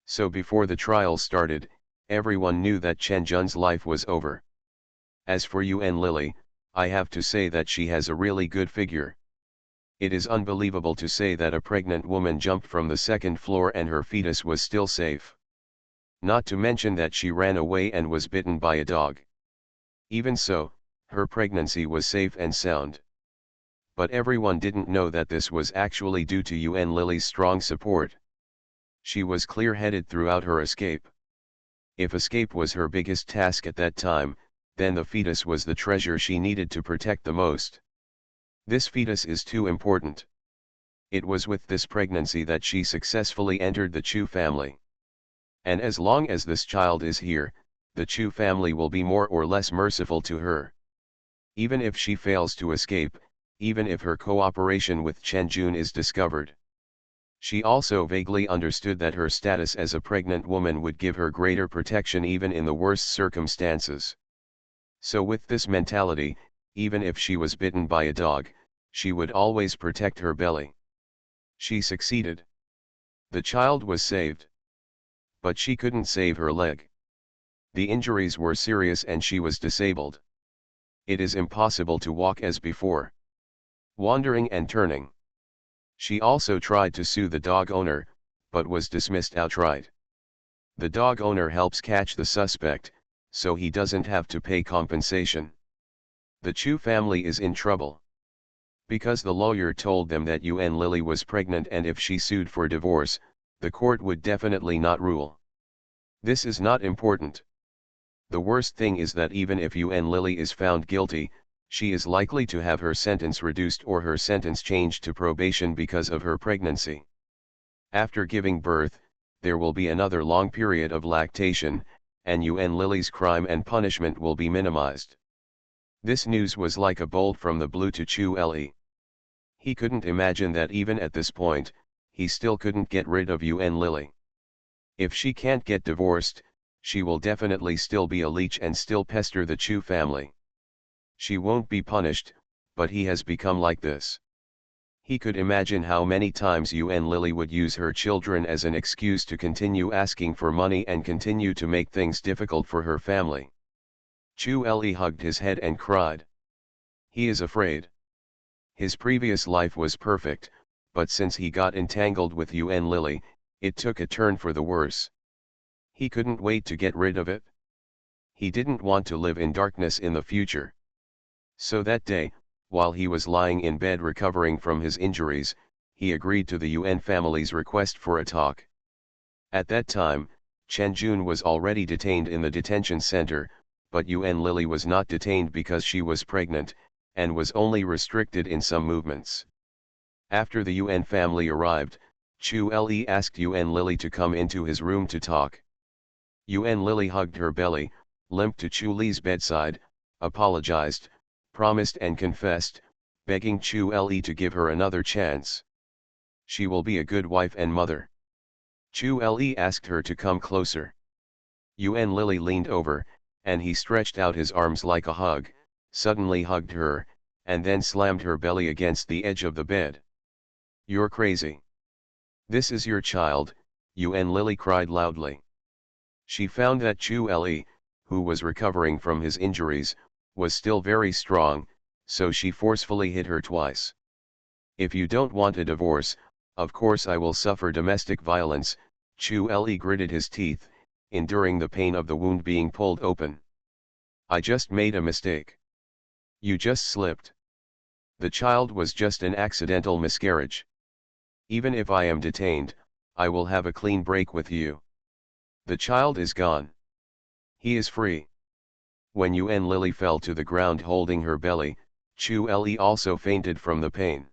So before the trial started, everyone knew that Chen Jun's life was over. As for Yuan Lily, I have to say that she has a really good figure. It is unbelievable to say that a pregnant woman jumped from the second floor and her fetus was still safe. Not to mention that she ran away and was bitten by a dog. Even so, her pregnancy was safe and sound. But everyone didn't know that this was actually due to Yuan Lily's strong support. She was clear-headed throughout her escape. If escape was her biggest task at that time, then the fetus was the treasure she needed to protect the most. This fetus is too important. It was with this pregnancy that she successfully entered the Chu family. And as long as this child is here, the Chu family will be more or less merciful to her. Even if she fails to escape, even if her cooperation with Chen Jun is discovered. She also vaguely understood that her status as a pregnant woman would give her greater protection even in the worst circumstances. So with this mentality, even if she was bitten by a dog, she would always protect her belly. She succeeded. The child was saved. But she couldn't save her leg. The injuries were serious and she was disabled. It is impossible to walk as before. Wandering and turning. She also tried to sue the dog owner, but was dismissed outright. The dog owner helps catch the suspect, so he doesn't have to pay compensation. The Chu family is in trouble. Because the lawyer told them that Yuan Lily was pregnant and if she sued for divorce, the court would definitely not rule. This is not important. The worst thing is that even if Yuan Lily is found guilty, she is likely to have her sentence reduced or her sentence changed to probation because of her pregnancy. After giving birth, there will be another long period of lactation, and Yuan Lily's crime and punishment will be minimized. This news was like a bolt from the blue to Chu Le. He couldn't imagine that even at this point, he still couldn't get rid of Yuan Lily. If she can't get divorced, she will definitely still be a leech and still pester the Chu family. She won't be punished, but he has become like this. He could imagine how many times Yuan Lily would use her children as an excuse to continue asking for money and continue to make things difficult for her family. Chu Le hugged his head and cried. He is afraid. His previous life was perfect, but since he got entangled with Yuan Lily, it took a turn for the worse. He couldn't wait to get rid of it. He didn't want to live in darkness in the future. So that day, while he was lying in bed recovering from his injuries, he agreed to the Yuan family's request for a talk. At that time, Chen Jun was already detained in the detention center, but Yuan Lily was not detained because she was pregnant, and was only restricted in some movements. After the Yuan family arrived, Chu Le asked Yuan Lily to come into his room to talk. Yuan Lily hugged her belly, limped to Chu Li's bedside, apologized, promised and confessed, begging Chu Le to give her another chance. She will be a good wife and mother. Chu Le asked her to come closer. Yuan Lily leaned over, and he stretched out his arms like a hug, suddenly hugged her, and then slammed her belly against the edge of the bed. You're crazy. This is your child, Yuan Lily cried loudly. She found that Chu Le, who was recovering from his injuries, was still very strong, so she forcefully hit her twice. If you don't want a divorce, of course I will suffer domestic violence, Chu Le gritted his teeth, enduring the pain of the wound being pulled open. I just made a mistake. You just slipped. The child was just an accidental miscarriage. Even if I am detained, I will have a clean break with you. The child is gone. He is free. When Yuan Lily fell to the ground holding her belly, Chu Le also fainted from the pain.